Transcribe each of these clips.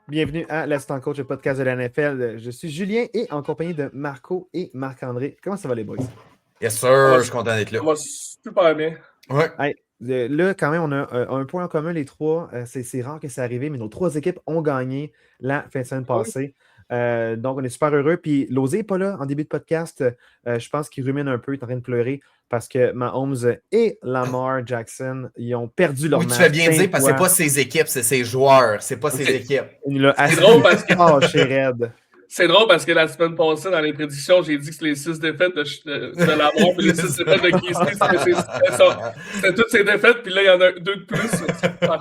Bienvenue à l'Assistant Coach, le podcast de la NFL. Je suis Julien et en compagnie de Marco et Marc-André. Comment ça va les boys? Yes sir, je suis content d'être là. Ça va super bien. Ouais. Hey, là, quand même, on a un point en commun, les trois. C'est rare que ça arrive, mais nos trois équipes ont gagné la fin de semaine passée. Donc, on est super heureux. Puis, Losé n'est pas là en début de podcast. Je pense qu'il rumine un peu, il est en train de pleurer parce que Mahomes et Lamar Jackson, ils ont perdu leur Oui, match. tu fais bien dire parce que c'est pas ses équipes, c'est ses joueurs. C'est pas ses équipes. Il l'a assez drôle parce que- fâché raide. C'est drôle parce que la semaine passée, dans les prédictions, j'ai dit que les 6 défaites de Lamar et les 6 défaites de Casey, c'était toutes ces défaites, puis là, il y en a 2 de plus.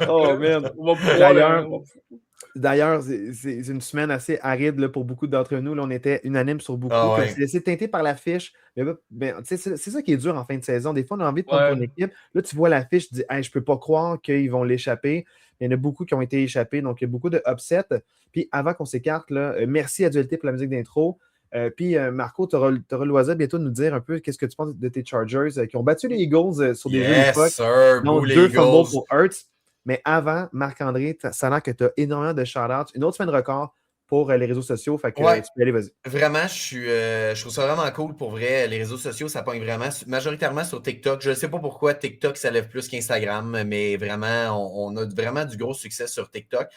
Oh, man. On va pouvoir... D'ailleurs, c'est une semaine assez aride là, pour beaucoup d'entre nous. Là, on était unanime sur beaucoup. Ah ouais. On s'est laissé teinter par l'affiche. C'est ça qui est dur en fin de saison. Des fois, on a envie de prendre pour une équipe. Là, tu vois l'affiche, tu dis hey, je ne peux pas croire qu'ils vont l'échapper. Il y en a beaucoup qui ont été échappés. Donc, il y a beaucoup de upsets. Puis avant qu'on s'écarte, là, merci à Dualité pour la musique d'intro. Puis Marco, tu auras le loisir bientôt de nous dire un peu qu'est-ce que tu penses de tes Chargers qui ont battu les Eagles sur des jeux d'époque. Sir, Donc, 2 fumbles pour Hurts. Mais avant, Marc-André, ça a l'air que tu as énormément de shout-outs. Une autre semaine record pour les réseaux sociaux. Fait que tu peux aller, vas-y. Vraiment, je trouve ça vraiment cool pour vrai. Les réseaux sociaux, ça pogne vraiment majoritairement sur TikTok. Je ne sais pas pourquoi TikTok, ça lève plus qu'Instagram, mais vraiment, on a vraiment du gros succès sur TikTok.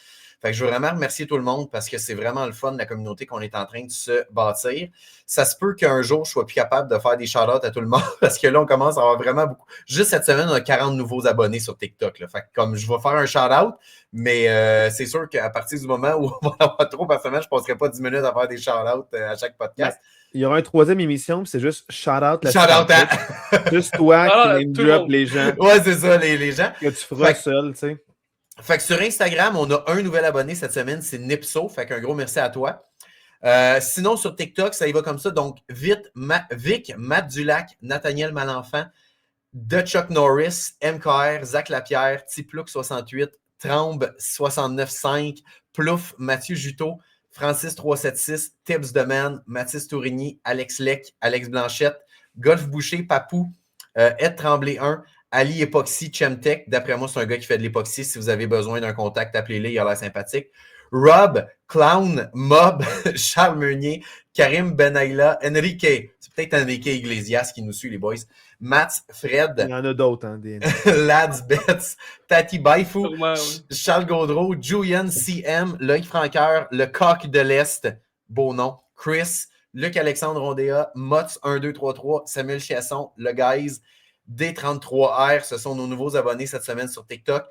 Fait que je veux vraiment remercier tout le monde parce que c'est vraiment le fun de la communauté qu'on est en train de se bâtir. Ça se peut qu'un jour, je sois plus capable de faire des shout-outs à tout le monde parce que là, on commence à avoir vraiment beaucoup. Juste cette semaine, on a 40 nouveaux abonnés sur TikTok. Là. Fait que comme je vais faire un shout-out, mais c'est sûr qu'à partir du moment où on va en avoir trop par semaine, je ne passerai pas 10 minutes à faire des shout-outs à chaque podcast. Ouais. Il y aura une troisième émission, c'est juste shout-out. Shout-out à... Juste toi qui name drop les gens. Ouais, c'est ça, les gens. Que tu feras seul, tu sais. Fait que sur Instagram, on a un nouvel abonné cette semaine, c'est Nipso. Fait qu'un gros merci à toi. Sinon, sur TikTok, ça y va comme ça. Donc, Vic, Matt Dulac, Nathaniel Malenfant, de Chuck Norris, MKR, Zach Lapierre, Tiplouk68, Tremble 69.5, Plouf, Mathieu Juteau, Francis 376, Tibbs Deman, Mathis Tourigny, Alex Lec, Alex Blanchette, Golf Boucher, Papou, Ed Tremblay 1, Ali Epoxy, Chemtech. D'après moi, c'est un gars qui fait de l'époxy. Si vous avez besoin d'un contact, appelez-le, il a l'air sympathique. Rob, Clown, Mob, Charles Meunier, Karim Benaïla, Enrique. C'est peut-être Enrique Iglesias qui nous suit, les boys. Matt, Fred. Il y en a d'autres, hein, Lads, Betts, Tati Baifou, oui. Charles Gaudreau, Julian CM, Loïc Franqueur, le Coq de l'Est, beau nom, Chris, Luc-Alexandre Rondéa, Mots 1233, Samuel Chiasson, le Guys, D33R, ce sont nos nouveaux abonnés cette semaine sur TikTok.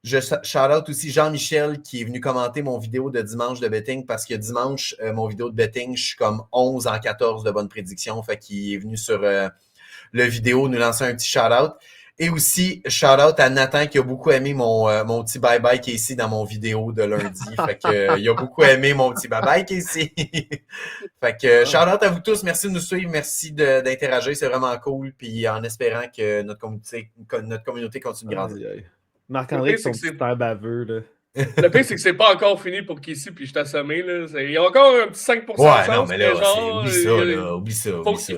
Je shout-out aussi Jean-Michel qui est venu commenter mon vidéo de dimanche de betting parce que dimanche, mon vidéo de betting, je suis comme 11 en 14 de bonnes prédictions. Fait qu'il est venu sur le vidéo nous lancer un petit shout-out. Et aussi, shout-out à Nathan qui a beaucoup aimé mon petit bye-bye qui est ici dans mon vidéo de lundi. Fait que il a beaucoup aimé mon petit bye-bye qui est ici. Fait que shout-out à vous tous. Merci de nous suivre. Merci d'interagir. C'est vraiment cool. Puis en espérant que notre communauté continue de grandir. Marc-André, son petit père baveux, là. Le pire, c'est que c'est pas encore fini pour Casey, puis je suis assommé. Là. Il y a encore un petit 5% de chance. Non, mais là, genre, oublie ça, là. Oublie ça. Il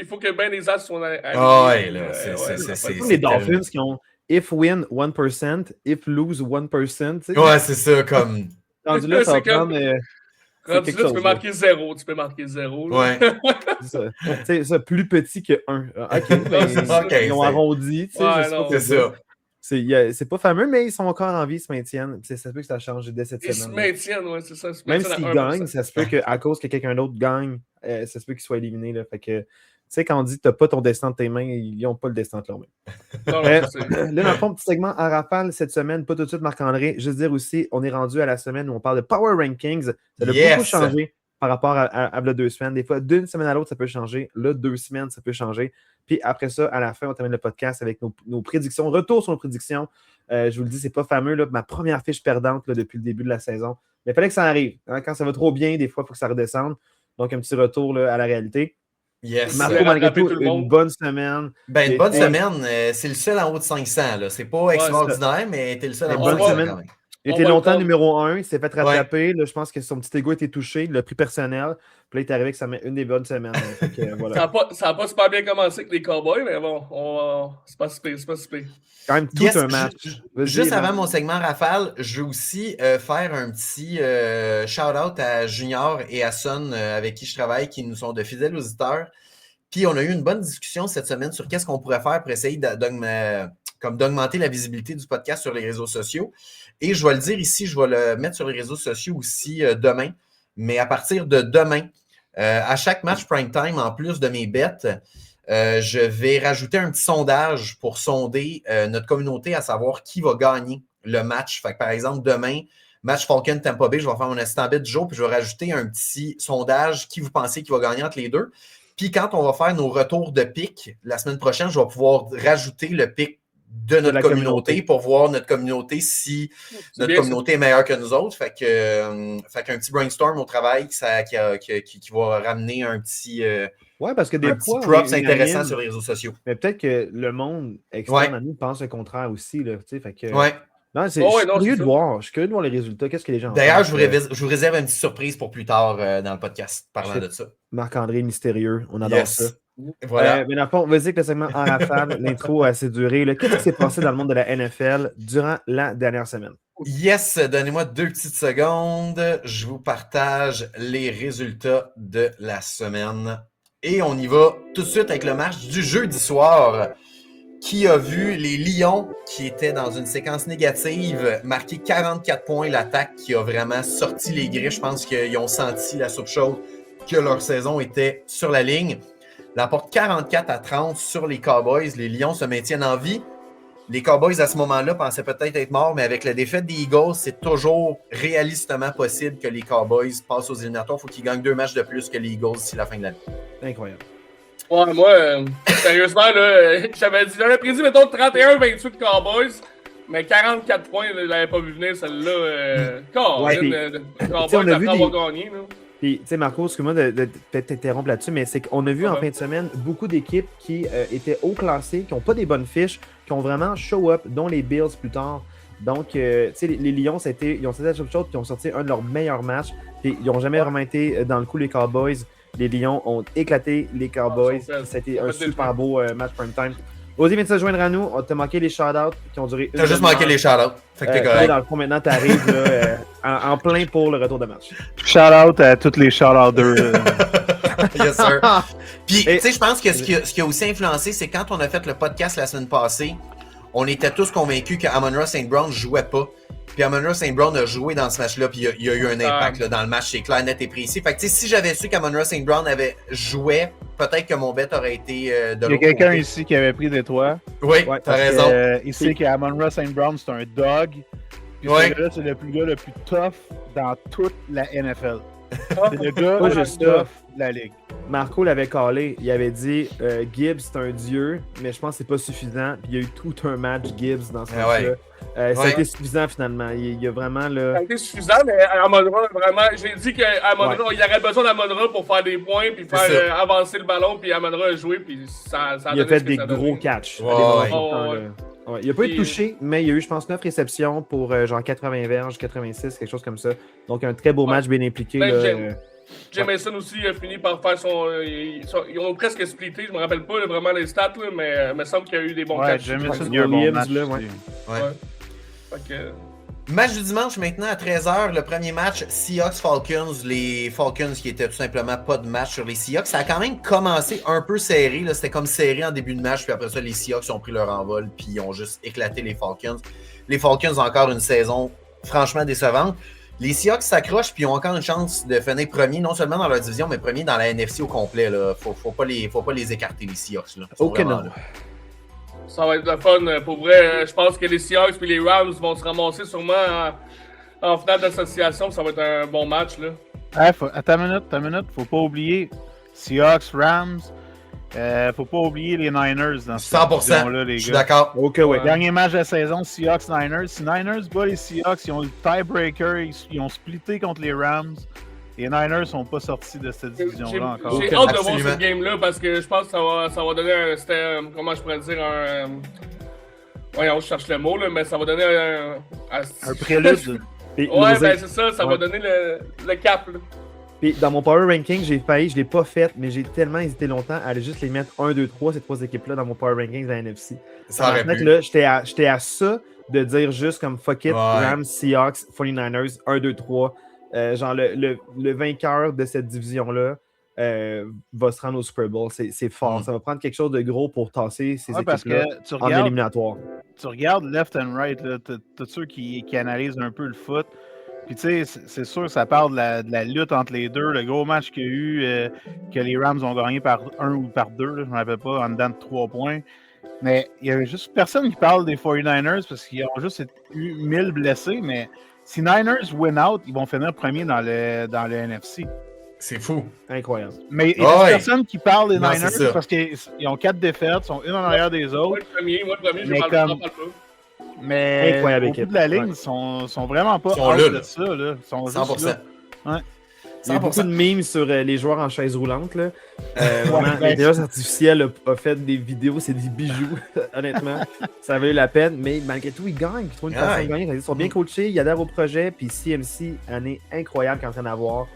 faut que ben les as soient ouais, là. C'est comme les Dolphins qui ont if win 1%, if lose 1%. Tu sais, ouais, c'est ça, comme. Rendu là, ça va prendre. Rendu là, tu peux marquer 0. Tu peux marquer 0. Ouais. C'est ça, plus petit que 1. OK, ils ont arrondi. Tu sais, c'est ça. C'est pas fameux, mais ils sont encore en vie, ils se maintiennent. Ça se peut que ça change dès cette semaine. Ils se maintiennent, ouais, c'est ça. Même s'ils gagnent, ça se peut qu'à cause que quelqu'un d'autre gagne, ça se peut qu'ils soient éliminés. Là. Fait que, tu sais, quand on dit que tu n'as pas ton destin de tes mains, ils n'ont pas le destin de leurs mains. Là, dans le fond, petit segment en rafale cette semaine, pas tout de suite Marc-André. Juste dire aussi, on est rendu à la semaine où on parle de Power Rankings. Ça a beaucoup changé par rapport à 2 semaines. Des fois, d'une semaine à l'autre, ça peut changer. Là, 2 semaines, ça peut changer. Puis après ça, à la fin, on termine le podcast avec nos prédictions. Retour sur nos prédictions. Je vous le dis, c'est pas fameux. Là, ma première fiche perdante là, depuis le début de la saison. Mais il fallait que ça arrive. Hein, quand ça va trop bien, des fois, il faut que ça redescende. Donc, un petit retour là, à la réalité. Yes. Marco, malgré tout, une bonne semaine. Ben, une bonne semaine. C'est le seul en haut de 500. Là. C'est pas extraordinaire, mais t'es le seul en haut de 500 quand même. Il était longtemps numéro 1, il s'est fait rattraper. Là, je pense que son petit ego était touché, il l'a pris personnel. Puis là, il est arrivé que ça met une des bonnes semaines. Voilà. Ça n'a pas super bien commencé avec les Cowboys, mais bon, c'est pas si pire. Quand même tout un match. Juste avant mon segment rafale, je veux aussi faire un petit shout-out à Junior et à Son avec qui je travaille, qui nous sont de fidèles auditeurs. Puis on a eu une bonne discussion cette semaine sur qu'est-ce qu'on pourrait faire pour essayer d'augmenter la visibilité du podcast sur les réseaux sociaux. Et je vais le dire ici, je vais le mettre sur les réseaux sociaux aussi demain. Mais à partir de demain, à chaque match prime time, en plus de mes bets, je vais rajouter un petit sondage pour sonder notre communauté à savoir qui va gagner le match. Fait que, par exemple, demain, match Falcon-Tampa Bay, je vais faire mon assistant bet du jour, puis je vais rajouter un petit sondage qui vous pensez qui va gagner entre les deux. Puis quand on va faire nos retours de pic la semaine prochaine, je vais pouvoir rajouter le pic de notre communauté pour voir notre communauté si notre communauté est meilleure que nous autres. Fait qu'un petit brainstorm au travail qui va ramener un petit parce que des fois, props intéressant sur les réseaux sociaux. Mais peut-être que le monde externe à nous pense le contraire aussi. Là, fait que, non, je suis curieux de voir les résultats. Qu'est-ce que les gens D'ailleurs, je vous réserve une petite surprise pour plus tard dans le podcast parlant de ça. Marc-André mystérieux, on adore ça. Voilà. Mais dans le fond, vas-y avec le segment en rafale. L'intro a assez duré. Qu'est-ce qui s'est passé dans le monde de la NFL durant la dernière semaine? Yes, donnez-moi 2 petites secondes. Je vous partage les résultats de la semaine. Et on y va tout de suite avec le match du jeudi soir. Qui a vu les Lions, qui étaient dans une séquence négative, marquer 44 points, l'attaque qui a vraiment sorti les griffes. Je pense qu'ils ont senti la soupe chaude, que leur saison était sur la ligne. L'emporte 44-30 sur les Cowboys. Les Lions se maintiennent en vie. Les Cowboys, à ce moment-là, pensaient peut-être être morts, mais avec la défaite des Eagles, c'est toujours réalistement possible que les Cowboys passent aux éliminatoires. Il faut qu'ils gagnent 2 matchs de plus que les Eagles d'ici la fin de l'année. Incroyable. Ouais, moi, sérieusement, là, j'avais prédit, mettons, 31-28 Cowboys, mais 44 points, je l'avais pas vu venir, celle-là. Cowboys, après avoir gagné. Puis, tu sais, Marco, excuse-moi de t'interrompre là-dessus, mais c'est qu'on a vu en fin de semaine beaucoup d'équipes qui étaient haut classées, qui n'ont pas des bonnes fiches, qui ont vraiment show up, dont les Bills plus tard. Donc, tu sais, les Lions, ils ont sorti la chose chaude, puis ils ont sorti un de leurs meilleurs matchs. Puis, ils n'ont jamais vraiment été dans le coup, les Cowboys. Les Lions ont éclaté les Cowboys. C'était un super beau match prime time. Ozzy, viens de se joindre à nous. On t'a manqué les shout-outs qui ont duré. T'as juste manqué les shout-outs. Fait que t'es correct. Dans le fond, maintenant, t'arrives en plein pour le retour de match. Shout-out à tous les shout-outers. Yes, sir. Puis, tu sais, je pense que ce qui a aussi influencé, c'est quand on a fait le podcast la semaine passée, on était tous convaincus que Amon-Ra St. Brown ne jouait pas. Puis Amon-Ra St. Brown a joué dans ce match-là, puis il y a eu un impact dans le match, c'est clair, net et précis. Fait que si j'avais su qu'Amon-Ra St. Brown avait joué, peut-être que mon bet aurait été de l'autre côté. Il y a quelqu'un ici qui avait pris des toits. Oui, t'as raison. Il sait qu'Amon-Ra St. Brown, c'est un dog. Puis ce gars-là, c'est le gars le plus tough dans toute la NFL. C'est le gars le plus tough de la ligue. Marco l'avait callé. Il avait dit Gibbs, c'est un dieu, mais je pense que c'est pas suffisant. Puis il y a eu tout un match Gibbs dans ce match-là. Ça a été suffisant finalement. Il y a vraiment là. Ça a été suffisant, mais Amon-Ra, vraiment, j'ai dit qu'Amon-Ra, il aurait besoin d'Amon-Ra pour faire des points, puis faire avancer le ballon, puis Amon-Ra a joué, puis ça a il a fait des gros catchs. Il n'a pas été touché, mais il y a eu, je pense, 9 réceptions pour genre 80 verges, 86, quelque chose comme ça. Donc un très beau match bien impliqué. Jameson aussi a fini par faire ils ont presque splitté, je me rappelle pas vraiment les stats, là, mais il me semble qu'il y a eu des bons catchs. Jameson a eu un bon match. Match du dimanche maintenant à 13h, le premier match Seahawks-Falcons. Les Falcons qui étaient tout simplement pas de match sur les Seahawks. Ça a quand même commencé un peu serré. C'était comme serré en début de match, puis après ça, les Seahawks ont pris leur envol, puis ils ont juste éclaté les Falcons. Les Falcons ont encore une saison franchement décevante. Les Seahawks s'accrochent puis ont encore une chance de finir premier, non seulement dans leur division, mais premier dans la NFC au complet. Là. Faut pas les écarter, les Seahawks. Là. Ok, non. Ça va être le fun. Pour vrai, je pense que les Seahawks et les Rams vont se ramasser sûrement en finale d'association. Ça va être un bon match. Là. Attends une minute. Faut pas oublier Seahawks, Rams. Faut pas oublier les Niners dans cette 100%, là, les gars. Je suis d'accord. Okay, ouais. Dernier match de la saison, Seahawks-Niners. Si Niners bat les Seahawks, ils ont le tiebreaker, ils ont splitté contre les Rams. Les Niners sont pas sortis de cette division-là encore. J'ai hâte de voir ce game-là parce que je pense que ça va donner comment je pourrais dire, Ouais, on cherche le mot, là, mais ça va donner un prélude. Ouais, ben c'est ça va donner le cap. Là. Puis dans mon Power Ranking, j'ai failli, je l'ai pas fait, mais j'ai tellement hésité longtemps à aller juste les mettre 1, 2, 3, ces 3 équipes-là dans mon Power Ranking de la NFC. Ça aurait pu. Là, j'étais à ça de dire juste comme fuck it, Rams, Seahawks, 49ers, 1, 2, 3. Genre le vainqueur de cette division-là va se rendre au Super Bowl. C'est fort. Ça va prendre quelque chose de gros pour tasser ces équipes-là en éliminatoire. Tu regardes left and right, t'as ceux qui analysent un peu le foot. Puis tu sais, c'est sûr que ça parle de la lutte entre les deux. Le gros match qu'il y a eu, que les Rams ont gagné par 1 ou par 2, je ne me rappelle pas, en dedans de 3 points. Mais il n'y avait juste personne qui parle des 49ers parce qu'ils ont juste eu 1000 blessés. Mais si Niners win out, ils vont finir premier dans le NFC. C'est fou. Incroyable. Mais il n'y a personne qui parle des Niners parce qu'ils ont 4 défaites, ils sont une en arrière des autres. Moi le premier, je parle pas. Mais au bout de la ligne, ils sont vraiment pas hors de ça. Là. Ils sont 100%. Juste là. Ouais. Il y a beaucoup de memes sur les joueurs en chaise roulante. L'intelligence artificielle a fait des vidéos, c'est des bijoux, honnêtement. Ça valait la peine, mais malgré tout, ils gagnent. Ils trouvent une façon de gagner. Ils sont bien coachés, ils adhèrent au projet, puis CMC, année incroyable qu'ils sont en train d'avoir.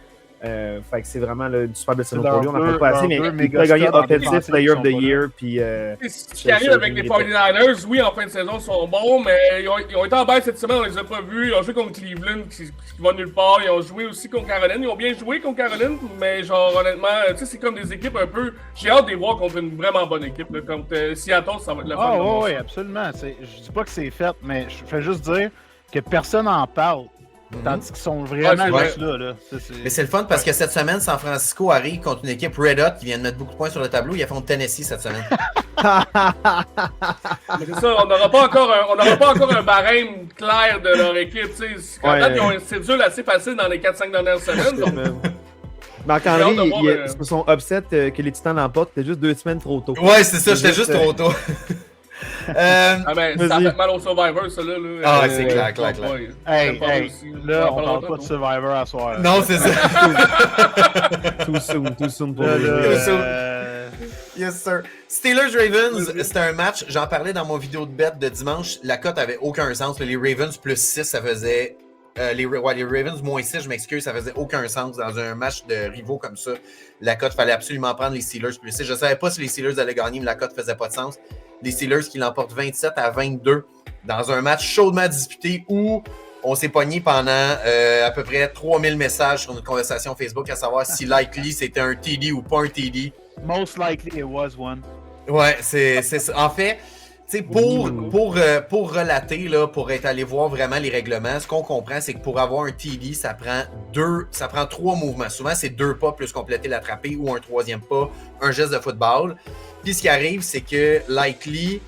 Fait que c'est vraiment une super belle saison pour lui. On n'en parle pas assez, mais il peut gagner Offensive Player of the Year. Puis, ce qui arrive avec les 49ers, oui, en fin de saison, ils sont bons, mais ils ont été en baisse cette semaine, on les a pas vus. Ils ont joué contre Cleveland, qui va nulle part. Ils ont joué aussi contre Caroline. Ils ont bien joué contre Caroline, mais genre, honnêtement, tu sais, c'est comme des équipes un peu. J'ai hâte de les voir contre une vraiment bonne équipe. Là, contre Seattle, ça va être la fin. Oui, absolument. Je dis pas que c'est fait, mais je fais juste dire que personne n'en parle. Tandis qu'ils sont vraiment juste là. Mais c'est le fun parce que cette semaine, San Francisco arrive contre une équipe Red Hot qui vient de mettre beaucoup de points sur le tableau. Ils affrontent Tennessee cette semaine. Mais c'est ça, on n'aura pas encore un barème clair de leur équipe. Ils ont un schedule assez facile dans les 4-5 dernières semaines. Donc... Marc-André, ils se sont upset que les Titans l'emportent. C'était juste 2 semaines trop tôt. Ouais, c'est ça, j'étais juste trop tôt. ça fait mal au Survivor, ça là. Ah, c'est clair. Là, on parle pas de Survivor à soir. Non, c'est ça. Too soon pour Yes, sir. Steelers-Ravens, c'était un match, j'en parlais dans mon vidéo de bet de dimanche, la cote avait aucun sens. Les Ravens plus 6, ça faisait... les Ravens moins 6, je m'excuse, ça faisait aucun sens dans un match de rivaux comme ça. La cote, fallait absolument prendre les Steelers plus 6. Je savais pas si les Steelers allaient gagner, mais la cote faisait pas de sens. Les Steelers qui l'emportent 27-22 dans un match chaudement disputé où on s'est pogné pendant à peu près 3000 messages sur une conversation Facebook à savoir si likely c'était un TD ou pas un TD. Most likely it was one. Ouais, c'est ça. En fait, pour relater, là, pour être allé voir vraiment les règlements, ce qu'on comprend, c'est que pour avoir un TD, ça prend 3 mouvements. Souvent, c'est 2 pas plus compléter l'attrapé ou un 3e pas, un geste de football. Puis ce qui arrive, c'est que likely,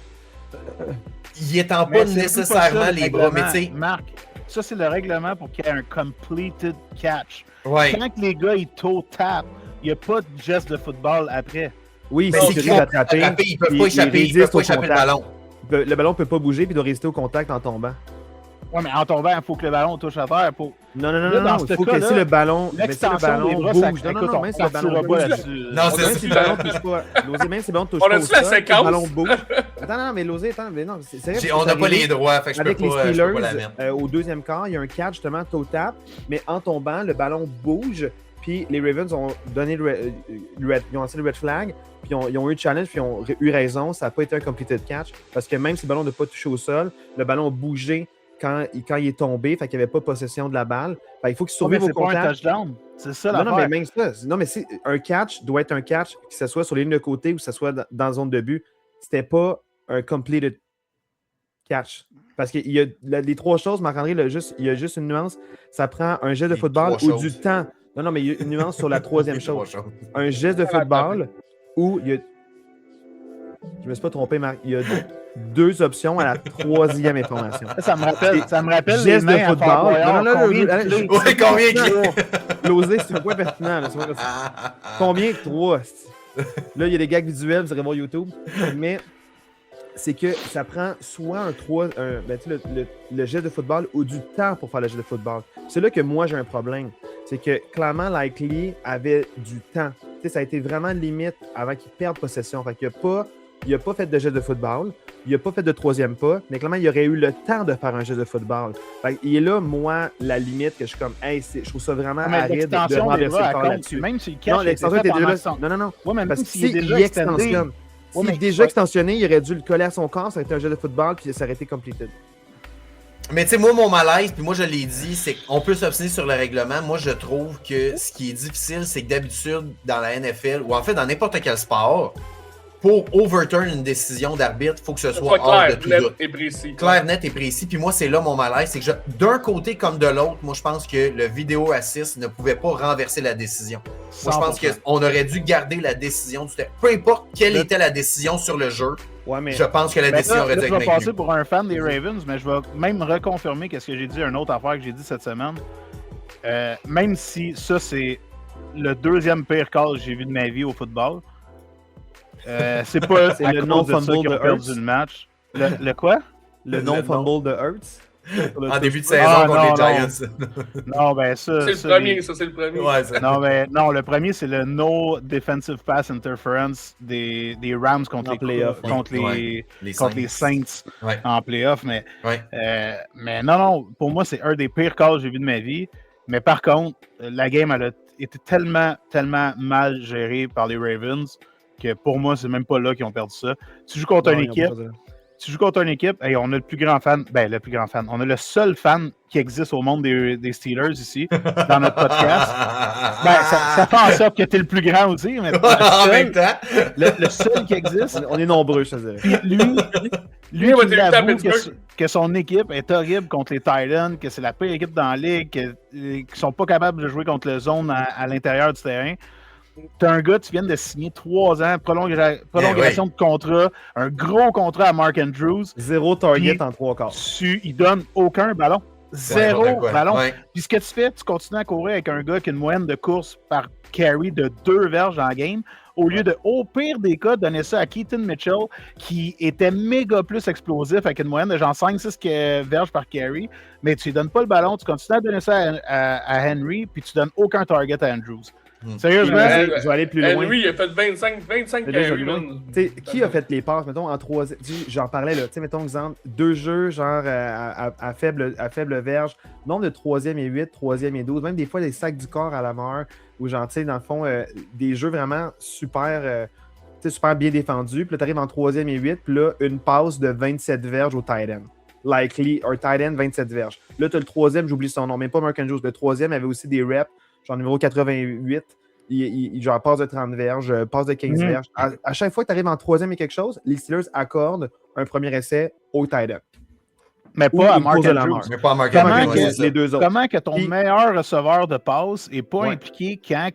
il étend pas nécessairement les bras. Mais tu sais, Marc, ça c'est le règlement pour qu'il y ait un completed catch. Ouais. Quand les gars ils toe tap, il n'y a pas de geste de football après. Oui, c'est qu'ils attraper, ils peuvent pas échapper le ballon. Le ballon peut pas bouger puis doit résister au contact en tombant. Ouais, mais en tombant, il faut que le ballon touche à terre. Non, il faut que si le ballon bouge. Non, même si le ballon bouge. Non, c'est même si le ballon touche pas. Losé, même si le ballon touche pas. On a-tu la séquence? Le ballon bouge. Attends, mais Losé, mais non, c'est vrai. On n'a pas les droits, fait que je peux pas la mettre. Avec les Steelers, au deuxième quart, il y a un catch justement toe tap, mais en tombant, le ballon bouge. Puis les Ravens ont donné ils ont lancé le red flag, puis ils ont eu le challenge, puis ils ont eu raison. Ça n'a pas été un completed catch, parce que même si le ballon n'a pas touché au sol, le ballon a bougé quand il est tombé, fait qu'il n'y avait pas possession de la balle. Fait il faut qu'il survive au contact. C'est pas un touchdown. C'est ça l'affaire. Non, mais même ça. Non, mais un catch doit être un catch, que ce soit sur les lignes de côté ou que ce soit dans la zone de but. C'était pas un completed catch. Parce qu'il y a les 3 choses, Marc-André, il y a juste une nuance. Ça prend un geste de football ou du temps. Non, mais il y a une nuance sur la 3e chose. Un geste de football où il y a... Je me suis pas trompé, Marc. Il y a 2 options à la 3e information. Ça me rappelle geste de football. Combien? L'osé, c'est un point pertinent. Combien? 3. Là, il y a des gags visuels, vous allez voir YouTube. Mais c'est que ça prend soit le geste de football ou du temps pour faire le geste de football. C'est là que moi, j'ai un problème. C'est que clairement, Likely avait du temps. Tu sais, ça a été vraiment limite avant qu'il perde possession. Fait qu'il n'a pas fait de geste de football. il n'a pas fait de troisième pas, mais clairement, il aurait eu le temps de faire un jeu de football. Fait, il est là, moi, la limite que je suis comme, hey, je trouve ça vraiment aride de renverser le corps là-dessus. Même si le catch non, l'extension était déjà là. Non. Ouais, mais parce que s'il extensionne, s'il est déjà extensionné, il aurait dû le coller à son corps, ça aurait été un jeu de football, puis ça aurait été completed. Mais tu sais, moi, mon malaise, puis moi, je l'ai dit, c'est qu'on peut s'obstiner sur le règlement. Moi, je trouve que ce qui est difficile, c'est que d'habitude, dans la NFL, ou en fait, dans n'importe quel sport, pour overturn une décision d'arbitre, il faut que ce soit hors de tout doute. Et précis. Clair, net et précis. Puis moi, c'est là mon malaise. C'est que d'un côté comme de l'autre, moi, je pense que le vidéo assist ne pouvait pas renverser la décision. Moi, je pense qu'on aurait dû garder la décision du terrain. Peu importe quelle était la décision sur le jeu, je pense que la décision aurait dû être Je vais passer pour un fan des Ravens, mais je vais même reconfirmer ce que j'ai dit, une autre affaire que j'ai dit cette semaine. Même si ça, c'est le deuxième pire call que j'ai vu de ma vie au football, c'est pas c'est le non-fumble de perdu le match. Le quoi? Le non-fumble de Hurts? En début de saison contre les Giants. Non, ben ça. C'est le premier. Ouais, non, le premier, c'est le no defensive pass interference des Rams contre les Saints en playoff. Mais non, pour moi, c'est un des pires calls que j'ai vu de ma vie. Mais par contre, la game, elle a été tellement mal gérée par les Ravens que pour moi, c'est même pas là qu'ils ont perdu ça. Tu joues contre une équipe, et on a le plus grand fan, on a le seul fan qui existe au monde des Steelers ici, dans notre podcast. Ça fait en sorte que t'es le plus grand aussi, mais en même temps. Le seul qui existe. On est nombreux, je te dirais. Lui qui avoue que son équipe est horrible contre les Titans, que c'est la pire équipe dans la ligue, qu'ils sont pas capables de jouer contre le zone à l'intérieur du terrain. T'as un gars, tu viens de signer 3 ans, prolongation de contrat, un gros contrat à Mark Andrews. 0 target en 3 quarts. Il donne aucun ballon. 0 ballon. Puis ce que tu fais, tu continues à courir avec un gars qui a une moyenne de course par carry de 2 verges dans la game, au lieu de, au pire des cas, donner ça à Keaton Mitchell, qui était méga plus explosif avec une moyenne de genre 5-6 verges par carry, mais tu lui donnes pas le ballon, tu continues à donner ça à Henry, puis tu donnes aucun target à Andrews. Sérieusement, je vais aller plus loin. Henry, il a fait 25 carries. Qui a fait les passes, mettons, en 3... J'en parlais, là. Tu sais, mettons, exemple, 2 jeux, genre, à faible verge, nombre de 3e et 8, 3e et 12, même des fois, des sacs du corps à la mort, ou genre, tu sais, dans le fond, des jeux vraiment super bien défendus, puis là, t'arrives en 3e et 8, puis là, une passe de 27 verges au tight end. Likely, un tight end, 27 verges. Là, t'as le 3e, j'oublie son nom, mais pas Mark Andrews. Le 3e avait aussi des reps, genre numéro 88, il genre passe de 30 verges, passe de 15 verges. À chaque fois que tu arrives en 3e et quelque chose, les Steelers accordent un premier essai au tight end. Mais pas à Mark Andrews. Mais pas à Mark Andrews. Les deux autres. Comment que ton meilleur receveur de passe n'est pas impliqué quand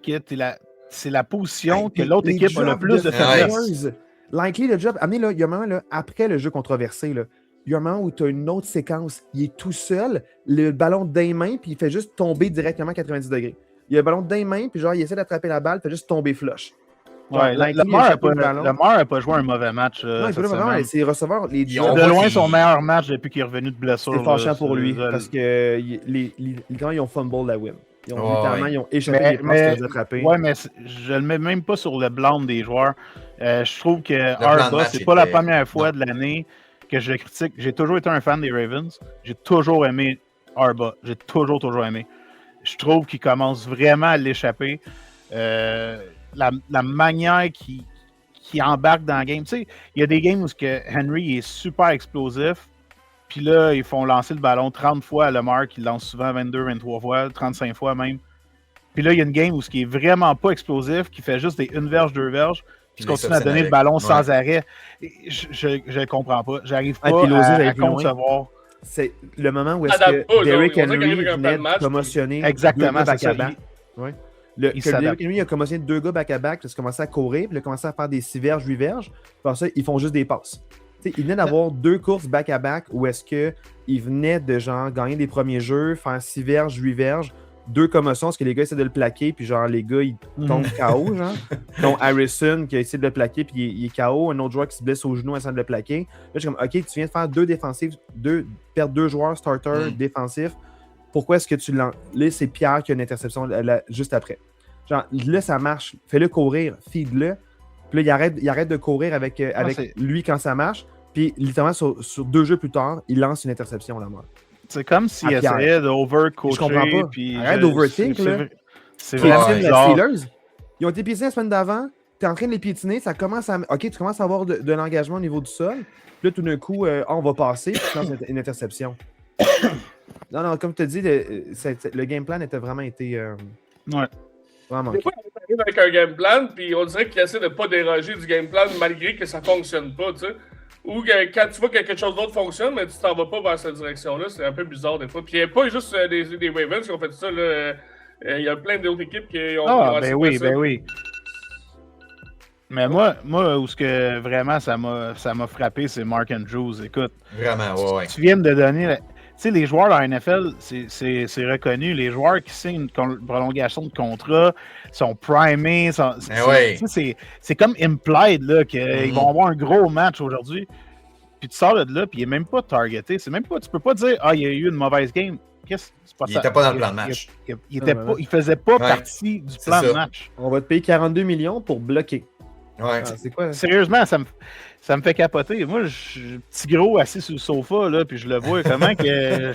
c'est la position que l'autre équipe a le plus de faiblesse? Likely, le job, amenez là, il y a un moment, là, après le jeu controversé, là, il y a un moment où tu as une autre séquence. Il est tout seul, le ballon d'un main, puis il fait juste tomber directement à 90 degrés. Il a le ballon d'un main, puis genre, il essaie d'attraper la balle, il fait juste tomber flush. Lamar n'a pas joué un mauvais match. Non, il peut vraiment. Ses receveurs, de loin son meilleur match depuis qu'il est revenu de blessure. C'est fâchant pour lui, parce que quand ils ont fumble la win. Ils ont échappé les passes qu'ils ont attrapés. Ouais, mais je le mets même pas sur le blanc des joueurs. Je trouve que Harbaugh, c'est pas la première fois de l'année que je le critique. J'ai toujours été un fan des Ravens. J'ai toujours aimé Harbaugh. J'ai toujours aimé. Je trouve qu'il commence vraiment à l'échapper. La manière qu'il embarque dans la game. Tu sais, il y a des games où Henry est super explosif. Puis là, ils font lancer le ballon 30 fois à Lamar, qui lance souvent 22, 23 fois, 35 fois même. Puis là, il y a une game où il est vraiment pas explosif, qui fait juste des 1 verge, 2 verges, puis il continue à donner le ballon sans arrêt. Je comprends pas. J'arrive pas à concevoir. C'est le moment où est-ce que Derrick Henry venait de commotionner exactement back-à-back. Derrick Henry a commotionné 2 gars back-à-back, puis il a commencé à courir, puis il a commencé à faire des 6 verges, 8 verges. Puis ça, ils font juste des passes. T'sais, il venait d'avoir 2 courses back-à-back où est-ce qu'il venait de genre gagner des premiers jeux, faire 6 verges, 8 verges, 2 commotions, parce que les gars essaient de le plaquer, puis genre les gars, ils tombent KO, genre. Donc Harrison qui a essayé de le plaquer, puis il est KO. Un autre joueur qui se blesse au genou essayant de le plaquer. Là, je suis comme, OK, tu viens de faire 2 défensifs, perdre 2 joueurs starters défensifs. Pourquoi est-ce que tu l'en... Là, c'est Pierre qui a une interception juste après. Genre, là, ça marche. Fais-le courir, feed-le. Puis là, il arrête de courir avec lui quand ça marche. Puis, littéralement, sur 2 jeux plus tard, il lance une interception, Lamar. C'est comme s'il essayait d'overcoacher. Je comprends pas. Puis arrête d'overthink, là. C'est vraiment bizarre. les Steelers. Ils ont été piétinés la semaine d'avant. T'es en train de les piétiner. Ça commence à... OK, tu commences à avoir de l'engagement au niveau du sol. Puis là, tout d'un coup, on va passer. Puis tu lances une interception. Non, comme tu te dis, le game plan était vraiment été... Ouais. Vraiment. Des fois, on arrive avec un game plan, puis on dirait qu'il essaie de pas déroger du game plan malgré que ça fonctionne pas, tu sais. Ou quand tu vois que quelque chose d'autre fonctionne, mais tu t'en vas pas vers cette direction-là, c'est un peu bizarre des fois. Puis il n'y a pas juste des Ravens qui ont fait ça, là. Il y a plein d'autres équipes qui ont ben oui. Mais moi, où ce que vraiment ça m'a frappé, c'est Mark Andrews. Écoute, vraiment, ouais. Tu viens de donner... Tu sais, les joueurs dans la NFL, c'est reconnu. Les joueurs qui signent une prolongation de contrat sont primés. C'est comme implied là, qu'ils vont avoir un gros match aujourd'hui. Puis tu sors de là, puis il n'est même pas targeté. C'est même pas, tu peux pas dire il y a eu une mauvaise game. C'est pas il n'était pas dans le plan de match. Il faisait pas partie du plan de match. On va te payer 42 millions pour bloquer. Ouais. C'est quoi? Sérieusement, ça me fait capoter. Moi, je suis petit gros assis sur le sofa, là, puis je le vois comment que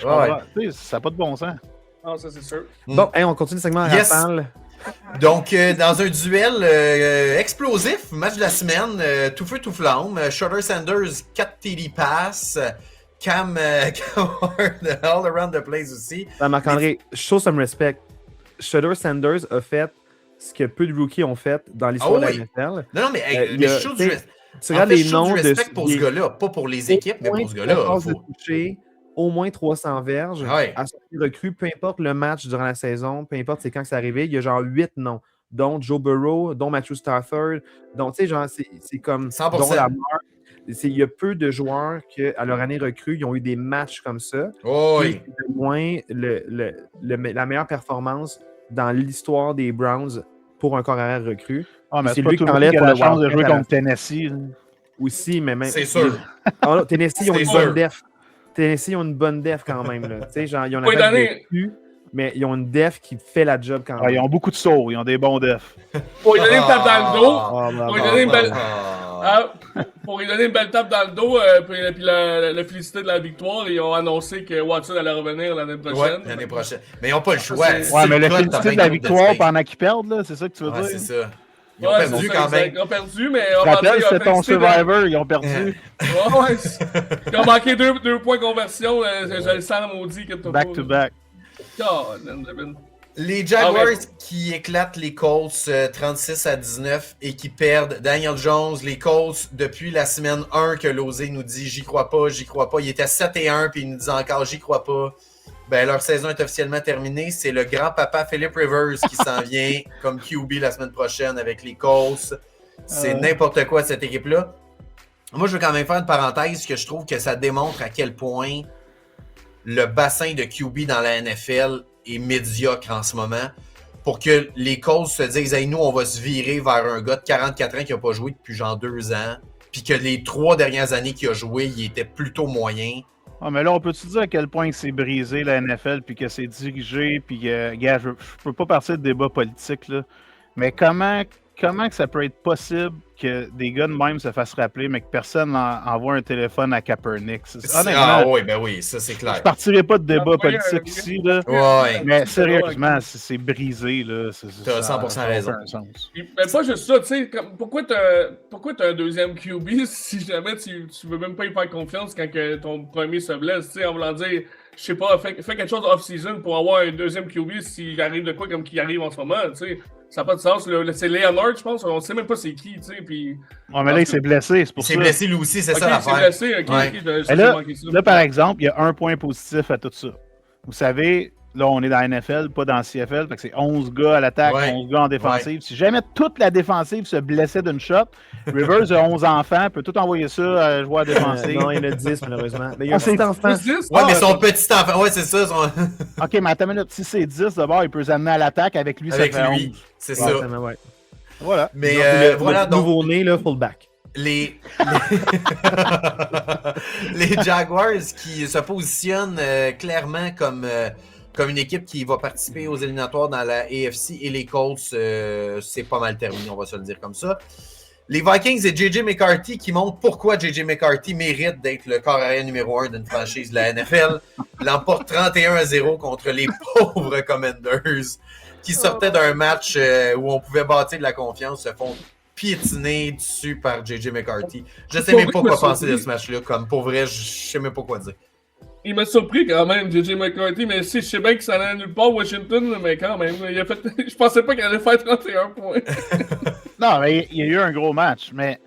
ça n'a pas de bon sens. Non, ça c'est sûr. Bon, on continue le segment Rafale. Donc, dans un duel explosif, match de la semaine, tout feu, tout flamme. Shudder Sanders, 4 TD pass. Cam Ward, all around the place aussi. Marc-André, show some respect. Shudder Sanders a fait ce que peu de rookies ont fait dans l'histoire de la NFL. Non, mais je show du respect. Tu regardes les noms de respect pour ce gars-là, pas pour les équipes, mais pour ce gars-là. Au moins 300 verges à son recrue, peu importe le match durant la saison, peu importe c'est quand c'est arrivé, il y a genre 8 noms, dont Joe Burrow, dont Matthew Stafford, donc tu sais, genre, c'est comme 100%. dont Lamar. Il y a peu de joueurs qui, à leur année recrue, ils ont eu des matchs comme ça. Oui. De loin, la meilleure performance dans l'histoire des Browns pour un corps arrière recru. Mais c'est lui qui enlève pour la chance de jouer contre Tennessee. Aussi, mais même. C'est sûr. Tennessee, ils ont une bonne def. Tennessee, ils ont une bonne def quand même. Là. Genre, ils ont mais ils ont une def qui fait la job quand même. Ils ont beaucoup de sauts, ils ont des bons defs. Pour lui donner une tape dans le dos, pour lui donner une belle tape dans le dos, puis la félicité de la victoire, ils ont annoncé que Watson allait revenir l'année prochaine. Ouais, l'année prochaine. Mais ils n'ont pas le choix. Mais la félicité de la victoire pendant qu'ils perdent, là, c'est ça que tu veux dire? C'est ça. Ils ont perdu quand même. Ils ont perdu, mais... Rappelle, c'était ton Survivor, ils ont perdu. Ils ont manqué 2 points de conversion, je le sens maudit. Back to back. Les Jaguars qui éclatent les Colts 36-19 et qui perdent Daniel Jones, les Colts, depuis la semaine 1 que Lozé nous dit « J'y crois pas. » Il était 7-1 puis il nous dit encore « J'y crois pas. » Ben, leur saison est officiellement terminée. C'est le grand-papa Philip Rivers qui s'en vient comme QB la semaine prochaine avec les Colts. C'est n'importe quoi cette équipe-là. Moi, je veux quand même faire une parenthèse que je trouve que ça démontre à quel point le bassin de QB dans la NFL est médiocre en ce moment. Pour que les Colts se disent hey, nous, on va se virer vers un gars de 44 ans qui n'a pas joué depuis genre 2 ans. Puis que les 3 dernières années qu'il a joué, il était plutôt moyen. Mais là, on peut-tu dire à quel point c'est brisé la NFL, puis que c'est dirigé, puis que, gars, je peux pas partir de débat politique, là. Mais comment que ça peut être possible que des gars de même se fassent rappeler, mais que personne envoie un téléphone à Kaepernick? Oui, ça c'est clair. Je partirai pas de débat politique ici, là. Ouais. Mais sérieusement, c'est brisé, là. T'as 100% raison. Mais pas juste ça, tu sais, pourquoi t'as un deuxième QB si jamais tu veux même pas y faire confiance quand que ton premier se blesse, tu sais, en voulant dire, je sais pas, fais quelque chose off-season pour avoir un deuxième QB s'il arrive de quoi comme qui arrive en ce moment, tu sais. Ça n'a pas de sens. C'est Leonard, je pense. On ne sait même pas c'est qui, tu sais. Puis... mais là, il s'est blessé, c'est pour ça. Il s'est blessé lui aussi, c'est ça l'affaire. Il s'est blessé, là, par exemple, il y a un point positif à tout ça. Vous savez, là, on est dans la NFL, pas dans la CFL, fait que c'est 11 gars à l'attaque, 11 gars en défensive. Si jamais toute la défensive se blessait d'une shot, Rivers a 11 enfants, peut tout envoyer ça à joueur défensif. Non, il y en a 10, malheureusement. Mais il y a un petit enfant. Mais son petit enfant, c'est ça. OK, mais attends une minute, si c'est 10, d'abord, il peut s'amener à l'attaque avec lui, avec ça fait lui, 11. C'est ça. Voilà. Mais voilà, donc... Nouveau-né, là, fullback. Les Jaguars qui se positionnent clairement comme une équipe qui va participer aux éliminatoires dans la AFC et les Colts, c'est pas mal terminé, on va se le dire comme ça. Les Vikings et J.J. McCarthy qui montrent pourquoi J.J. McCarthy mérite d'être le corps arrière numéro 1 d'une franchise de la NFL. L'emporte 31-0 contre les pauvres Commanders qui sortaient d'un match où on pouvait bâtir de la confiance, se font piétiner dessus par J.J. McCarthy. Je sais même pas quoi penser de ce match-là. Comme pour vrai, je sais même pas quoi dire. Il m'a surpris quand même, J.J. McCarthy, mais si je sais bien que ça allait nulle part Washington, mais quand même, je pensais pas qu'il allait faire 31 points. Non, mais il y a eu un gros match, mais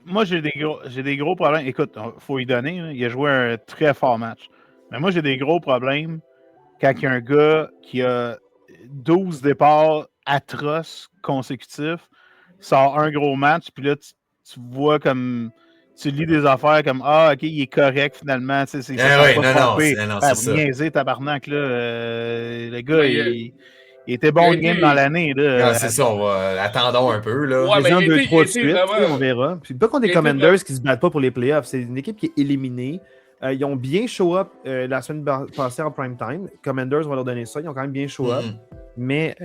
moi j'ai des gros problèmes. Écoute, faut y donner, hein, il a joué un très fort match. Mais moi j'ai des gros problèmes quand il y a un gars qui a 12 départs atroces consécutifs, sort un gros match, puis là tu vois comme... Tu lis des affaires comme OK, il est correct finalement. Tu sais, c'est c'est ça. Niaiser, tabarnak, là. Le gars, il était bon game dans l'année. Là. C'est ça, attendons un peu. Là. Ouais, mais 2-3 de suite, on verra. Puis pas contre des Commanders qui se battent pas pour les playoffs. C'est une équipe qui est éliminée. Ils ont bien show up la semaine passée en prime time. Commanders, on va leur donner ça. Ils ont quand même bien show up. Mais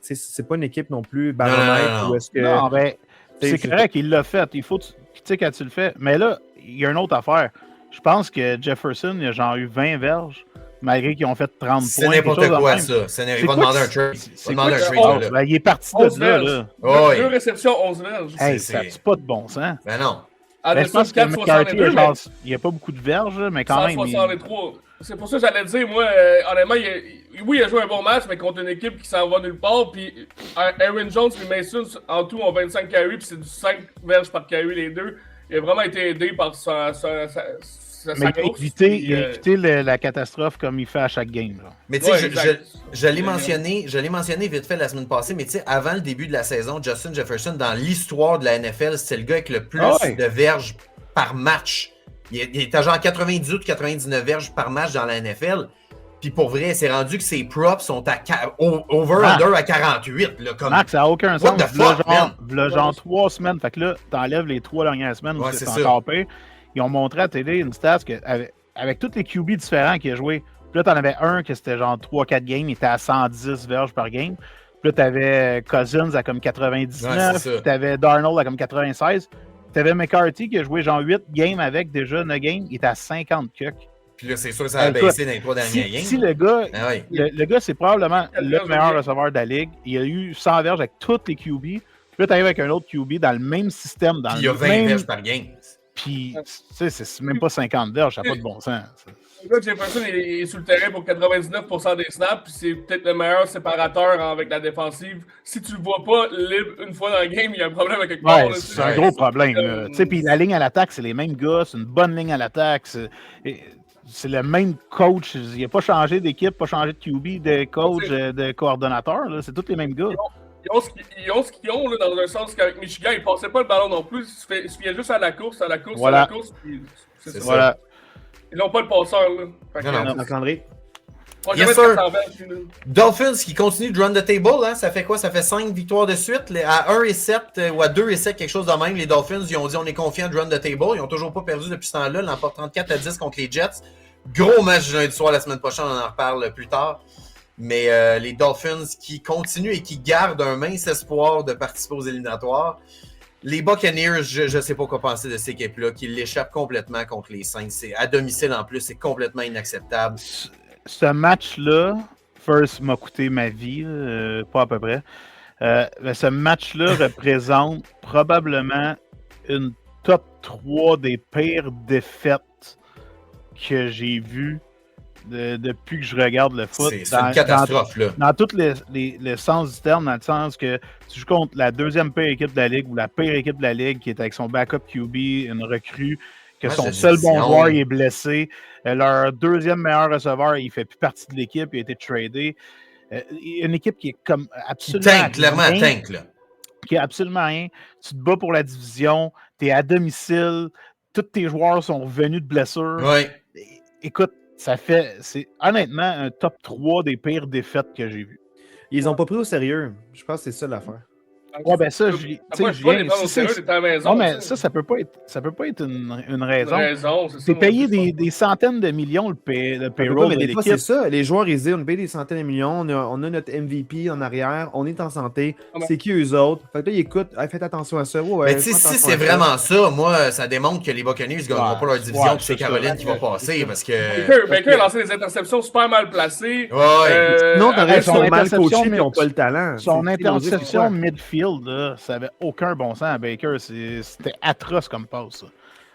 c'est pas une équipe non plus baromètre. Non, mais c'est correct, il l'a fait. Il faut... Tu sais, quand tu le fais. Mais là, il y a une autre affaire. Je pense que Jefferson, il a genre eu 20 verges, malgré qu'ils ont fait 30 points. C'est n'importe quoi, ça. Il va demander un trade. Il est parti de là. 2 réceptions, 11 verges. Hey, ça n'a pas de bon sens. Ben non. Je pense que McCarthy, il n'y a pas beaucoup de verges, mais quand même. 163. C'est pour ça que j'allais dire, moi, honnêtement, il a joué un bon match, mais contre une équipe qui s'en va nulle part. Puis Aaron Jones et Mason, en tout, ont 25 carries, puis c'est du 5 verges par carry, les deux. Il a vraiment été aidé par sa course. Il a évité la catastrophe comme il fait à chaque game. Là. Mais tu sais, je l'ai mentionné vite fait la semaine passée, mais tu sais, avant le début de la saison, Justin Jefferson, dans l'histoire de la NFL, c'est le gars avec le plus de verges par match. Il était genre 98-99 verges par match dans la NFL. Puis pour vrai, c'est rendu que ses props sont à over-under à 48. Là, comme... Max, ça n'a aucun sens. Genre 3 semaines. Fait que là, t'enlèves les 3 dernières semaines où c'est encore pire. Ils ont montré à télé une stat avec tous les QB différents qu'il a joué. Puis là, t'en avais un que c'était genre 3-4 games. Il était à 110 verges par game. Puis là, t'avais Cousins à comme 99. Puis t'avais Darnold à comme 96. T'avais McCarthy qui a joué genre 8 games avec déjà 9 games. Il était à 50 cucks. Puis là, c'est sûr que ça a baissé dans les 3 dernières games. Si le gars, le gars, c'est probablement le meilleur receveur de la ligue. Il a eu 100 verges avec tous les QB. Puis là, t'arrives avec un autre QB dans le même système. Puis il y a 20 verges par game. Puis, tu sais, c'est même pas 50 verges. Ça n'a pas de bon sens. Le gars, Jefferson est sur le terrain pour 99% des snaps. Puis c'est peut-être le meilleur séparateur avec la défensive. Si tu le vois pas libre une fois dans le game, il y a un problème avec quelque part. C'est un gros problème. Tu sais, puis la ligne à l'attaque, c'est les mêmes gars. C'est une bonne ligne à l'attaque. C'est le même coach. Il n'a pas changé d'équipe, pas changé de QB, de coach, de coordonnateur. C'est tous les mêmes gars. Ils ont ce qu'ils ont, là, dans un sens qu'avec Michigan, ils ne passaient pas le ballon non plus. Ils se fiaient juste à la course. Puis c'est ça. Voilà. Ils n'ont pas le passeur. Là. Marc-André. Yes, sir. Dolphins qui continue de run the table. Hein? Ça fait quoi? Ça fait 5 victoires de suite. À 1-7 ou à 2-7, quelque chose de même. Les Dolphins, ils ont dit on est confiants de run the table. Ils n'ont toujours pas perdu depuis ce temps-là. Ils l'emportent 34-10 contre les Jets. Gros match lundi soir la semaine prochaine. On en reparle plus tard. Mais les Dolphins qui continuent et qui gardent un mince espoir de participer aux éliminatoires. Les Buccaneers, je ne sais pas quoi penser de cette équipe-là, qui l'échappe complètement contre les Saints. C'est à domicile en plus, c'est complètement inacceptable. Ce match-là, first m'a coûté ma vie, pas à peu près. Ce match-là représente probablement une top 3 des pires défaites que j'ai vues depuis que je regarde le foot. C'est une catastrophe, là. Dans tous les sens du terme, dans le sens que tu joues contre la deuxième pire équipe de la Ligue ou la pire équipe de la Ligue qui est avec son backup QB, une recrue, que son seul bon joueur est blessé. Leur deuxième meilleur receveur, il fait plus partie de l'équipe, il a été tradé. Une équipe qui est comme absolument... tank, là. Qui a absolument rien. Tu te bats pour la division, tu es à domicile, tous tes joueurs sont revenus de blessure. Oui. Écoute, c'est honnêtement un top 3 des pires défaites que j'ai vues. Ils ont pas pris au sérieux. Je pense que c'est ça l'affaire. Ouais, ben ça, je viens. Non, mais ça peut pas être une raison. C'est payer des centaines de millions le payroll de l'équipe. C'est ça. Les joueurs, ils disent, on paye des centaines de millions, on a notre MVP en arrière, on est en santé. C'est qui eux autres? Fait que là, ils écoutent, faites attention à ça. Mais tu sais, si c'est vraiment ça, moi, ça démontre que les Buccaneers ne gagneront pas leur division, puis c'est Caroline qui va passer, parce que... Baker a lancé des interceptions super mal placées. Non, t'aurais sont mal coachés, mais ils n'ont pas le talent. Son interception midfield, là, ça avait aucun bon sens à Baker. C'était atroce comme passe, ça.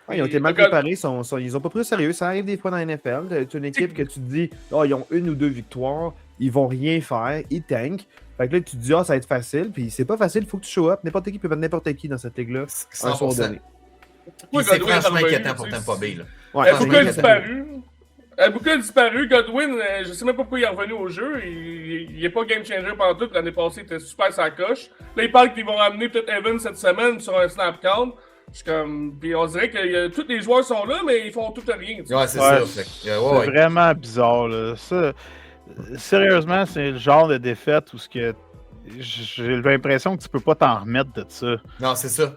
Ouais, ils ont été mal préparés, ils n'ont pas pris au sérieux. Ça arrive des fois dans la NFL. Tu as une équipe que tu te dis, ils ont 1 ou 2 victoires, ils vont rien faire, ils tankent. Fait que là, tu te dis, ça va être facile. Puis c'est pas facile, il faut que tu show up. N'importe qui peut battre n'importe qui dans cette ligue-là. 100%. C'est franchement inquiétant pour Tampa Bay. Bouka a disparu. Bouka a disparu. Godwin, je sais même pas pourquoi il est revenu au jeu. Il n'est pas game changer pendant tout. L'année passée, il était super sa coche. Là, il parle qu'ils vont ramener peut-être Evans cette semaine sur un snap count. Puis on dirait que tous les joueurs sont là, mais ils font tout à rien. Ouais, c'est ça. C'est vraiment bizarre. Là. Ça, sérieusement, c'est le genre de défaite où j'ai l'impression que tu peux pas t'en remettre de ça. Non, c'est ça.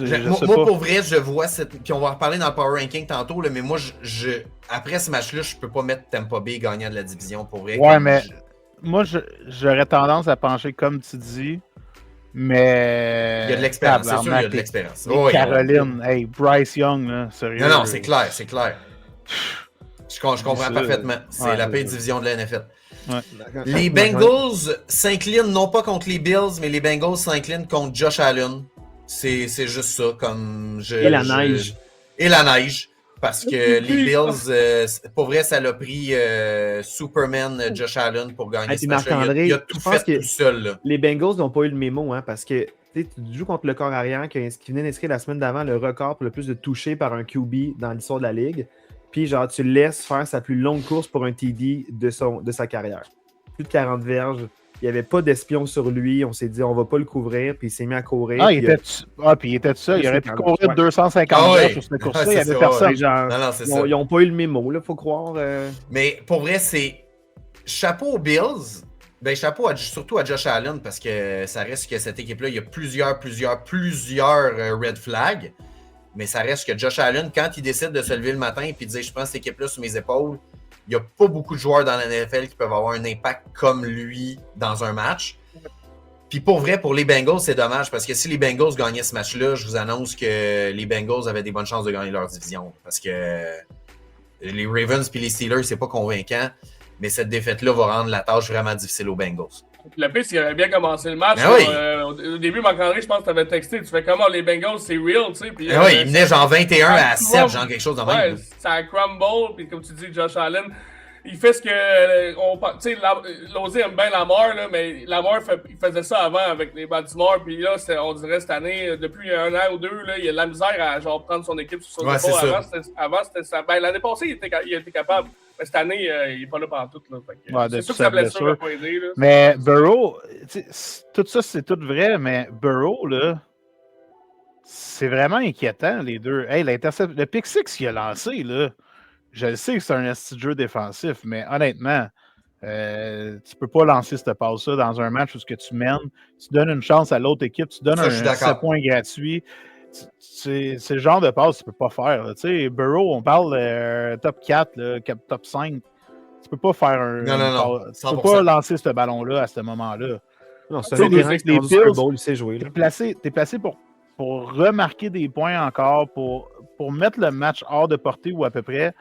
Moi, pour vrai, je vois puis on va en reparler dans le Power Ranking tantôt, là, mais moi, après ce match-là, je peux pas mettre Tampa Bay gagnant de la division, pour vrai. Ouais, mais moi, j'aurais tendance à pencher comme tu dis, mais... Il y a de l'expérience, c'est sûr, il y a de l'expérience. Caroline, hey, Bryce Young, là, sérieux. Non, c'est clair. Je comprends parfaitement. C'est la pire division de la NFL. Ouais. Les Bengals s'inclinent non pas contre les Bills, mais les Bengals s'inclinent contre Josh Allen. C'est juste ça, comme Et la neige. Et la neige. Parce que les Bills, pour vrai, ça l'a pris Superman Josh Allen pour gagner ce match. Il a tout fait tout seul. Là. Les Bengals n'ont pas eu le mémo, hein, parce que tu joues contre le corps arrière qui venait d'inscrire la semaine d'avant le record pour le plus de touchés par un QB dans l'histoire de la Ligue. Puis genre, tu le laisses faire sa plus longue course pour un TD de sa carrière. Plus de 40 verges. Il n'y avait pas d'espion sur lui. On s'est dit, on va pas le couvrir. Puis il s'est mis à courir. Puis il était tout seul. Il aurait pu courir 250 verges sur cette course-là. Il y avait personne. Ils n'ont pas eu le mémo, il faut croire. Mais pour vrai, c'est chapeau aux Bills. Ben, chapeau surtout à Josh Allen parce que ça reste que cette équipe-là, il y a plusieurs red flags. Mais ça reste que Josh Allen, quand il décide de se lever le matin et de dire « Je prends cette équipe-là sur mes épaules », il n'y a pas beaucoup de joueurs dans la NFL qui peuvent avoir un impact comme lui dans un match. Puis pour vrai, pour les Bengals, c'est dommage parce que si les Bengals gagnaient ce match-là, je vous annonce que les Bengals avaient des bonnes chances de gagner leur division. Parce que les Ravens et les Steelers, c'est pas convaincant. Mais cette défaite-là va rendre la tâche vraiment difficile aux Bengals. Le pire, c'est qu'il avait bien commencé le match. Au début, Marc-André, je pense que tu avais texté. Tu fais comment les Bengals, c'est real, tu sais. Puis, il menait genre 21-7, genre quelque chose de même. Ouais, ça crumble. Puis comme tu dis, Josh Allen, il fait ce que. Tu sais, Lozé aime bien Lamar, là, mais Lamar, il faisait ça avant avec les Baltimore. Puis là, on dirait cette année, depuis 1 an ou 2, là, il a de la misère à genre prendre son équipe sur son épaule. Avant, c'était ça. Ben, l'année passée, il était capable. Mais cette année, il n'est pas là pendant tout. C'est sûr que sa blessure n'a pas aidé. Là. Mais Burrow, tout ça, c'est tout vrai, mais Burrow, là, c'est vraiment inquiétant, les deux. Hey, le pick six qu'il a lancé, là, je le sais que c'est un esti de jeu défensif, mais honnêtement, tu peux pas lancer cette passe-là dans un match où tu mènes, tu donnes une chance à l'autre équipe, tu donnes un 7 points gratuit. C'est le genre de passe que tu peux pas faire. Tu sais, Burrow, on parle top 4, là, top 5. Tu peux pas faire un. Non. Tu peux pas lancer ce ballon-là à ce moment-là. Non, c'est un terrain qui est Super Bowl, il sait jouer. T'es placé pour remarquer des points encore, pour mettre le match hors de portée ou à peu près.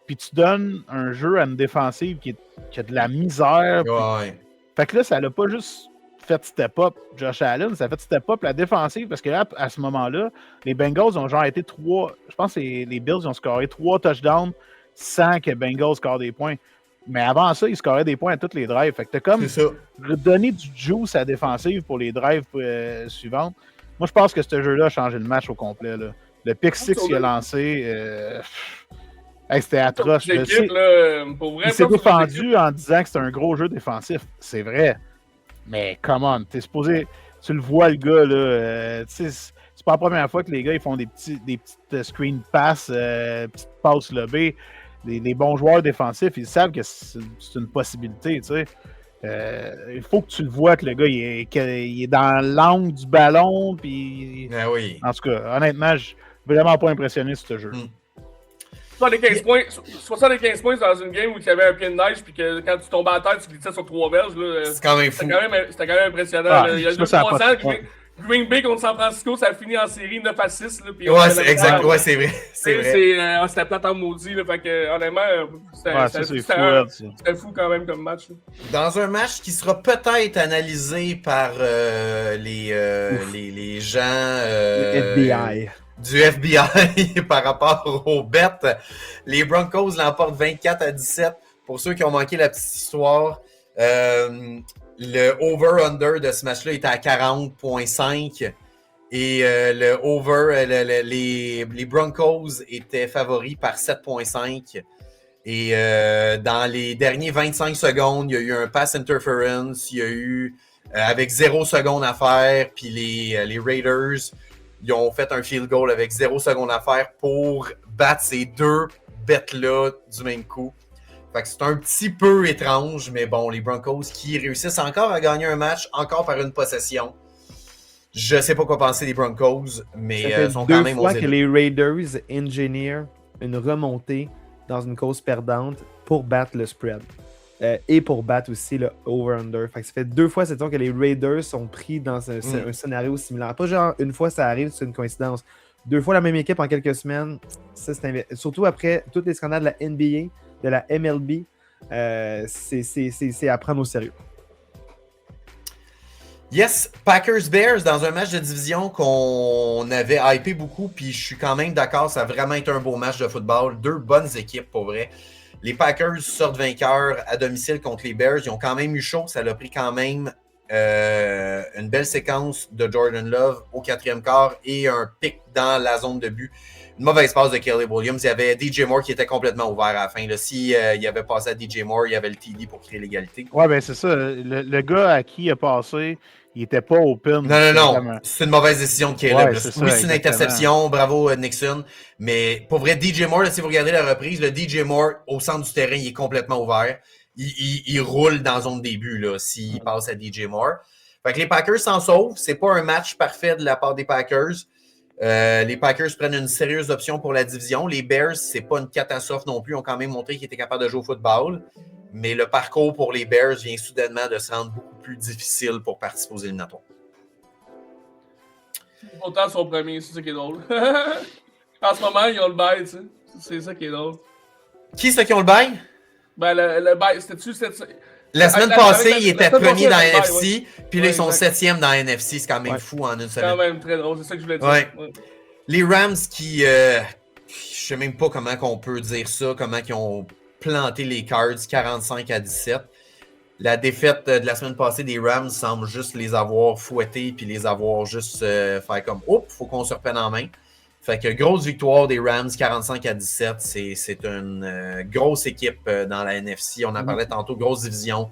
Puis tu donnes un jeu à une défensive qui a de la misère. Ouais. Fait que là, ça l'a pas juste fait step-up Josh Allen, ça a fait step-up la défensive parce que là, à ce moment-là, les Bengals ont genre été 3. Je pense que les Bills ont scoré 3 touchdowns sans que Bengals score des points. Mais avant ça, ils scoraient des points à tous les drives. Fait que t'as comme redonné du juice à la défensive pour les drives suivantes. Moi, je pense que ce jeu-là a changé le match au complet. Là. Le pick six qu'il a lancé, c'était atroce. Il s'est défendu en disant que c'était un gros jeu défensif. C'est vrai. Mais come on, t'es supposé. Tu le vois, le gars, là. C'est pas la première fois que les gars ils font des petites screen pass, petites passes lobées. Les bons joueurs défensifs, ils savent que c'est une possibilité, tu sais. il faut que tu le vois que le gars, il est dans l'angle du ballon. Puis... oui. En tout cas, honnêtement, je suis vraiment pas impressionné sur ce jeu. 75 points dans une game où il y avait un pied de neige, puis que quand tu tombais à terre, tu glissais sur 3 verges. C'est quand même fou. C'était quand même impressionnant. Il y a 2-3 ans, Green Bay contre San Francisco, ça a fini en série 9-6. Là, puis c'est exact. Ouais, c'est vrai. C'était plate en maudit. Là, fait que, honnêtement, c'était fou quand même comme match. Là. Dans un match qui sera peut-être analysé par les gens FBI. Du FBI par rapport aux bêtes, les Broncos l'emportent 24-17. Pour ceux qui ont manqué la petite histoire, le over-under de ce match-là était à 40.5 et les Broncos étaient favoris par 7.5. Et dans les derniers 25 secondes, il y a eu un pass interference, il y a eu avec 0 secondes à faire, puis les Raiders, ils ont fait un field goal avec 0 secondes à faire pour battre ces deux bêtes-là du même coup. Fait que c'est un petit peu étrange, mais bon, les Broncos qui réussissent encore à gagner un match, encore par une possession. Je sais pas quoi penser des Broncos, mais sont quand même aux deux fois que les Raiders ingénient une remontée dans une cause perdante pour battre le spread. Et pour battre aussi le over-under. Fait que ça fait 2 fois cette fois que les Raiders sont pris dans un scénario similaire. Pas genre une fois ça arrive, c'est une coïncidence. 2 fois la même équipe en quelques semaines, ça c'est surtout après tous les scandales de la NBA, de la MLB, c'est à prendre au sérieux. Yes, Packers-Bears dans un match de division qu'on avait hypé beaucoup, puis je suis quand même d'accord, ça a vraiment été un beau match de football. 2 bonnes équipes pour vrai. Les Packers sortent vainqueurs à domicile contre les Bears. Ils ont quand même eu chaud. Ça a pris quand même une belle séquence de Jordan Love au 4e quart et un pic dans la zone de but. Une mauvaise passe de Caleb Williams. Il y avait DJ Moore qui était complètement ouvert à la fin. S'il avait passé à DJ Moore, il y avait le TD pour créer l'égalité. Ouais, ben c'est ça. Le gars à qui il a passé, il était pas open. Non. C'est une mauvaise décision de Caleb. Ouais, c'est une interception. Bravo, Nixon. Mais pour vrai, DJ Moore, si vous regardez la reprise, le DJ Moore, au centre du terrain, il est complètement ouvert. Il roule dans zone début s'il passe à DJ Moore. Fait que les Packers s'en sauvent. C'est pas un match parfait de la part des Packers. Les Packers prennent une sérieuse option pour la division. Les Bears, c'est pas une catastrophe non plus. Ils ont quand même montré qu'ils étaient capables de jouer au football. Mais le parcours pour les Bears vient soudainement de se rendre beaucoup plus difficile pour participer aux éliminatoires. Autant son premier, c'est ça qui est drôle. En ce moment, ils ont le bail, tu sais. C'est ça qui est drôle. Qui c'est qui ont le bail? Ben, le bail, c'était-tu... La semaine passée, ils étaient premiers dans la NFC, puis là, ils sont 7e dans la NFC. C'est quand même fou en une semaine. C'est quand même très drôle, c'est ça que je voulais dire. Ouais. Les Rams qui... je sais même pas comment on peut dire ça, comment ils ont planté les Cards 45-17. La défaite de la semaine passée des Rams semble juste les avoir fouettés puis les avoir juste faire comme « Oups, faut qu'on se reprenne en main ». Fait que grosse victoire des Rams 45-17. C'est une grosse équipe dans la NFC. On en parlait tantôt, grosse division.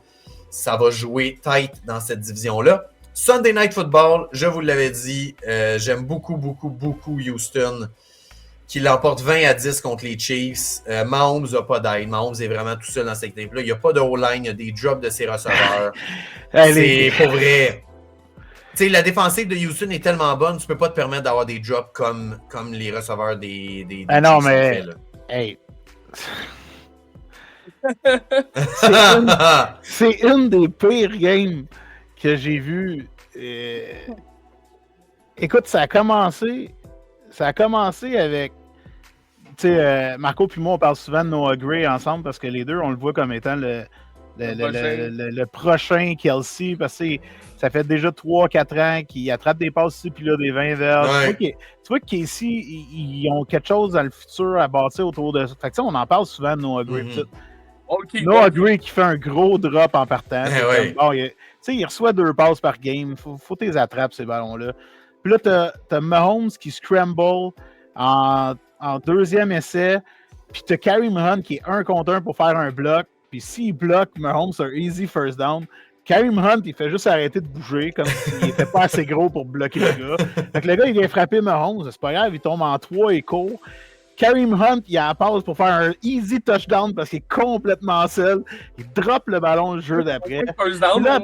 Ça va jouer tight dans cette division-là. Sunday Night Football, je vous l'avais dit, j'aime beaucoup Houston qui l'emporte 20-10 contre les Chiefs. Mahomes n'a pas d'aide. Mahomes est vraiment tout seul dans cette équipe-là. Il n'y a pas de O-line, il y a des drops de ses receveurs. C'est pour vrai. Tu sais, la défensive de Houston est tellement bonne, tu peux pas te permettre d'avoir des drops comme les receveurs des ah non, mais... Hey. C'est une des pires games que j'ai vues. Écoute, ça a commencé avec... Tu sais, Marco puis moi, on parle souvent de Noah Gray ensemble parce que les deux, on le voit comme étant le prochain Kelsey, parce que ça fait déjà 3-4 ans qu'il attrape des passes ici puis là des 20 verges. Ouais. Tu vois que Casey, ils ont quelque chose dans le futur à bâtir autour de ça. Fait que ça, on en parle souvent de Noah Gray. Noah Gray qui fait un gros drop en partant. Bon, il reçoit 2 passes par game. Faut que tu les attrapes, ces ballons-là. Puis là, t'as Mahomes qui scramble en 2e essai. Puis t'as Kareem Hunt qui est 1 contre 1 pour faire un bloc. Puis s'il bloque Mahomes, c'est un easy first down. Kareem Hunt, il fait juste arrêter de bouger comme s'il n'était pas assez gros pour bloquer le gars. Fait que le gars, il vient frapper Mahomes. C'est pas grave, il tombe en 3 et court. Kareem Hunt, il a la passe pour faire un easy touchdown parce qu'il est complètement seul. Il drop le ballon le jeu d'après. Là,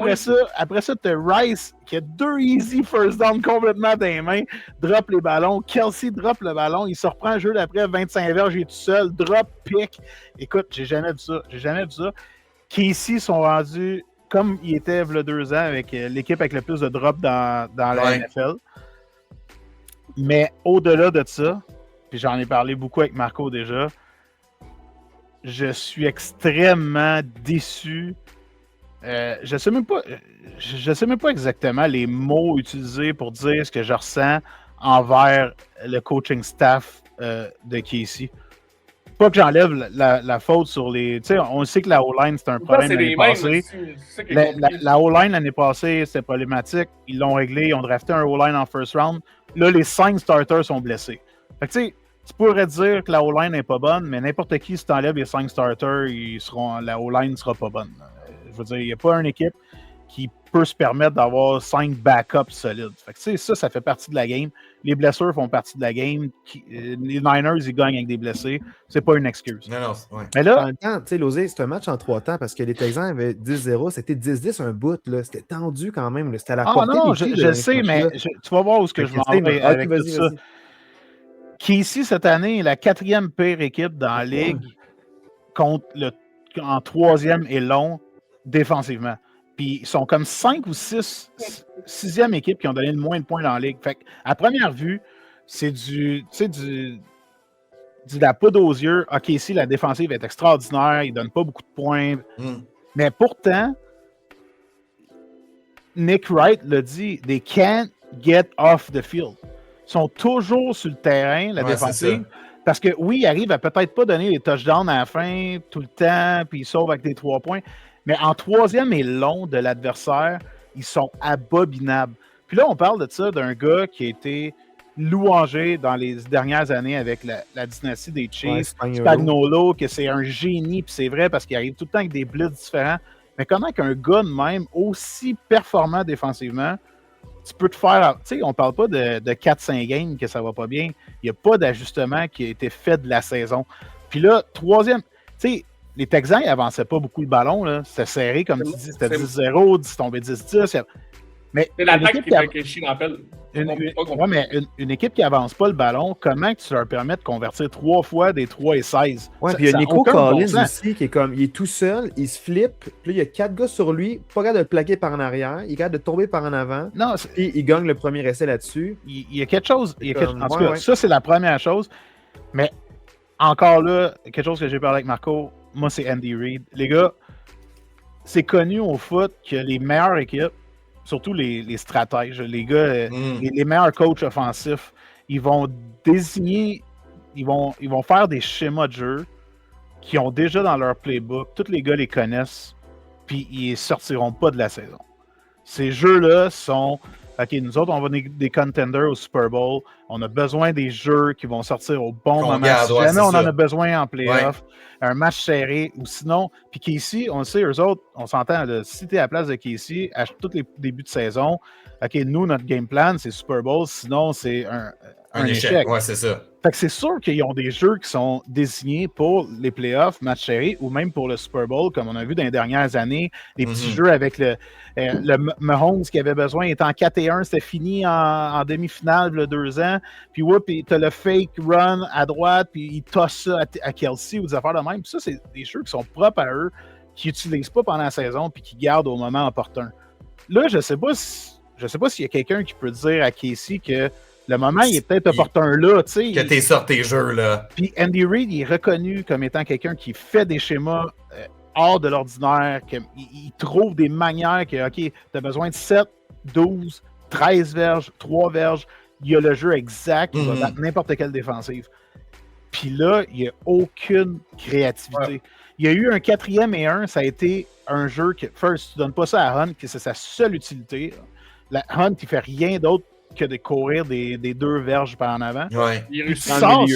après ça, tu as Rice qui a 2 easy first down complètement dans les mains. Drop les ballons. Kelsey drop le ballon. Il se reprend le jeu d'après 25 verges. Il est tout seul. Drop, pick. Écoute, j'ai jamais vu ça. Casey sont rendus comme il était il y a 2 ans avec l'équipe avec le plus de drops dans la NFL. Mais au-delà de ça, puis j'en ai parlé beaucoup avec Marco déjà, je suis extrêmement déçu. Je sais même pas exactement les mots utilisés pour dire ce que je ressens envers le coaching staff de Casey. Pas que j'enlève la faute sur les... Tu sais, on sait que la O-line, c'est un problème l'année passée. La O-line, l'année passée, c'était problématique. Ils l'ont réglé. Ils ont drafté un O-line en first round. Là, les 5 starters sont blessés. Fait que tu sais, tu pourrais dire que la O-line n'est pas bonne, mais n'importe qui, si tu enlèves les 5 starters, la O-line ne sera pas bonne. Je veux dire, il n'y a pas une équipe qui peut se permettre d'avoir 5 backups solides. Fait que, tu sais, ça fait partie de la game. Les blessures font partie de la game. Les Niners, ils gagnent avec des blessés. C'est pas une excuse. Non, ouais. Mais là, en même temps, tu sais, Losé, c'est un match en 3 temps parce que les Texans avaient 10-0. C'était 10-10 un bout. Là. C'était tendu quand même. Là. C'était à la portée non, des pieds, je sais, mais tu vas voir où ce que je m'en vais avec tout ça. Casey, cette année, est la 4e pire équipe dans la ligue en 3e et long défensivement. Puis ils sont comme 5 ou 6e équipe qui ont donné le moins de points dans la ligue. Fait à première vue, c'est de la poudre aux yeux. OK, si la défensive est extraordinaire, ils ne donnent pas beaucoup de points. Mais pourtant, Nick Wright l'a dit, they can't get off the field. Ils sont toujours sur le terrain, la défensive. Parce que oui, ils arrivent à peut-être pas donner les touchdowns à la fin tout le temps, puis ils sauvent avec des 3 points. Mais en 3e et long de l'adversaire, ils sont abominables. Puis là, on parle de ça d'un gars qui a été louangé dans les dernières années avec la dynastie des Chiefs, Spagnuolo, que c'est un génie, puis c'est vrai parce qu'il arrive tout le temps avec des blitz différents. Mais comment qu'un gars de même, aussi performant défensivement, tu peux te faire... Tu sais, on parle pas de 4-5 games que ça va pas bien. Il n'y a pas d'ajustement qui a été fait de la saison. Puis là, 3e... Tu sais, les Texans, ils n'avançaient pas beaucoup le ballon. Là. C'était serré, comme tu dis. C'était 10-0, c'est tombé 10-10. Mais c'est l'attaque qui fait chier l'appel. Une équipe qui n'avance pas le ballon, comment tu leur permets de convertir 3 fois des 3 et 16? Ouais, puis il y a Nico Collins aussi qui est comme, il est tout seul, il se flippe, puis là, il y a 4 gars sur lui, pas capable de le plaquer par en arrière, il est capable de tomber par en avant, puis il gagne le premier essai là-dessus. Il y a quelque chose, en tout cas, ça c'est la première chose, mais encore là, quelque chose que j'ai parlé avec Marco, moi c'est Andy Reid. Les gars, c'est connu au foot que les meilleures équipes, surtout les stratèges, les gars, les meilleurs coachs offensifs, ils vont désigner, ils vont faire des schémas de jeu qui ont déjà dans leur playbook. Tous les gars les connaissent, puis ils ne sortiront pas de la saison. Ces jeux-là sont... OK, nous autres, on va des contenders au Super Bowl. On a besoin des jeux qui vont sortir au bon moment. Si jamais on en a besoin en playoff, un match serré, ou sinon... Puis Casey, on le sait, eux autres, on s'entend, si tu es à la place de Casey, à tous les débuts de saison, OK, nous, notre game plan, c'est Super Bowl, sinon c'est un échec. Ouais, c'est ça. Fait que c'est sûr qu'ils ont des jeux qui sont désignés pour les playoffs, match serré, ou même pour le Super Bowl, comme on a vu dans les dernières années, des petits jeux avec le Mahomes qui avait besoin, étant 4-1, c'était fini en demi-finale il y a 2 ans, puis t'as le fake run à droite, puis il tosse ça à Kelsey ou des affaires de même. Puis ça, c'est des jeux qui sont propres à eux, qu'ils n'utilisent pas pendant la saison, puis qu'ils gardent au moment opportun. Là, je sais pas s'il y a quelqu'un qui peut dire à Casey que le moment, il est peut-être opportun là, tu sais. Que t'es sorti tes jeux, là. Puis Andy Reid, il est reconnu comme étant quelqu'un qui fait des schémas hors de l'ordinaire, il trouve des manières que, OK, t'as besoin de 7, 12, 13 verges, 3 verges, il y a le jeu exact, il va battre n'importe quelle défensive. Puis là, il n'y a aucune créativité. Ouais. Il y a eu un 4e et 1, ça a été un jeu que, first, tu donnes pas ça à Hunt, que c'est sa seule utilité. Hunt, il fait rien d'autre que de courir des 2 verges par en avant. Ouais. Tu sors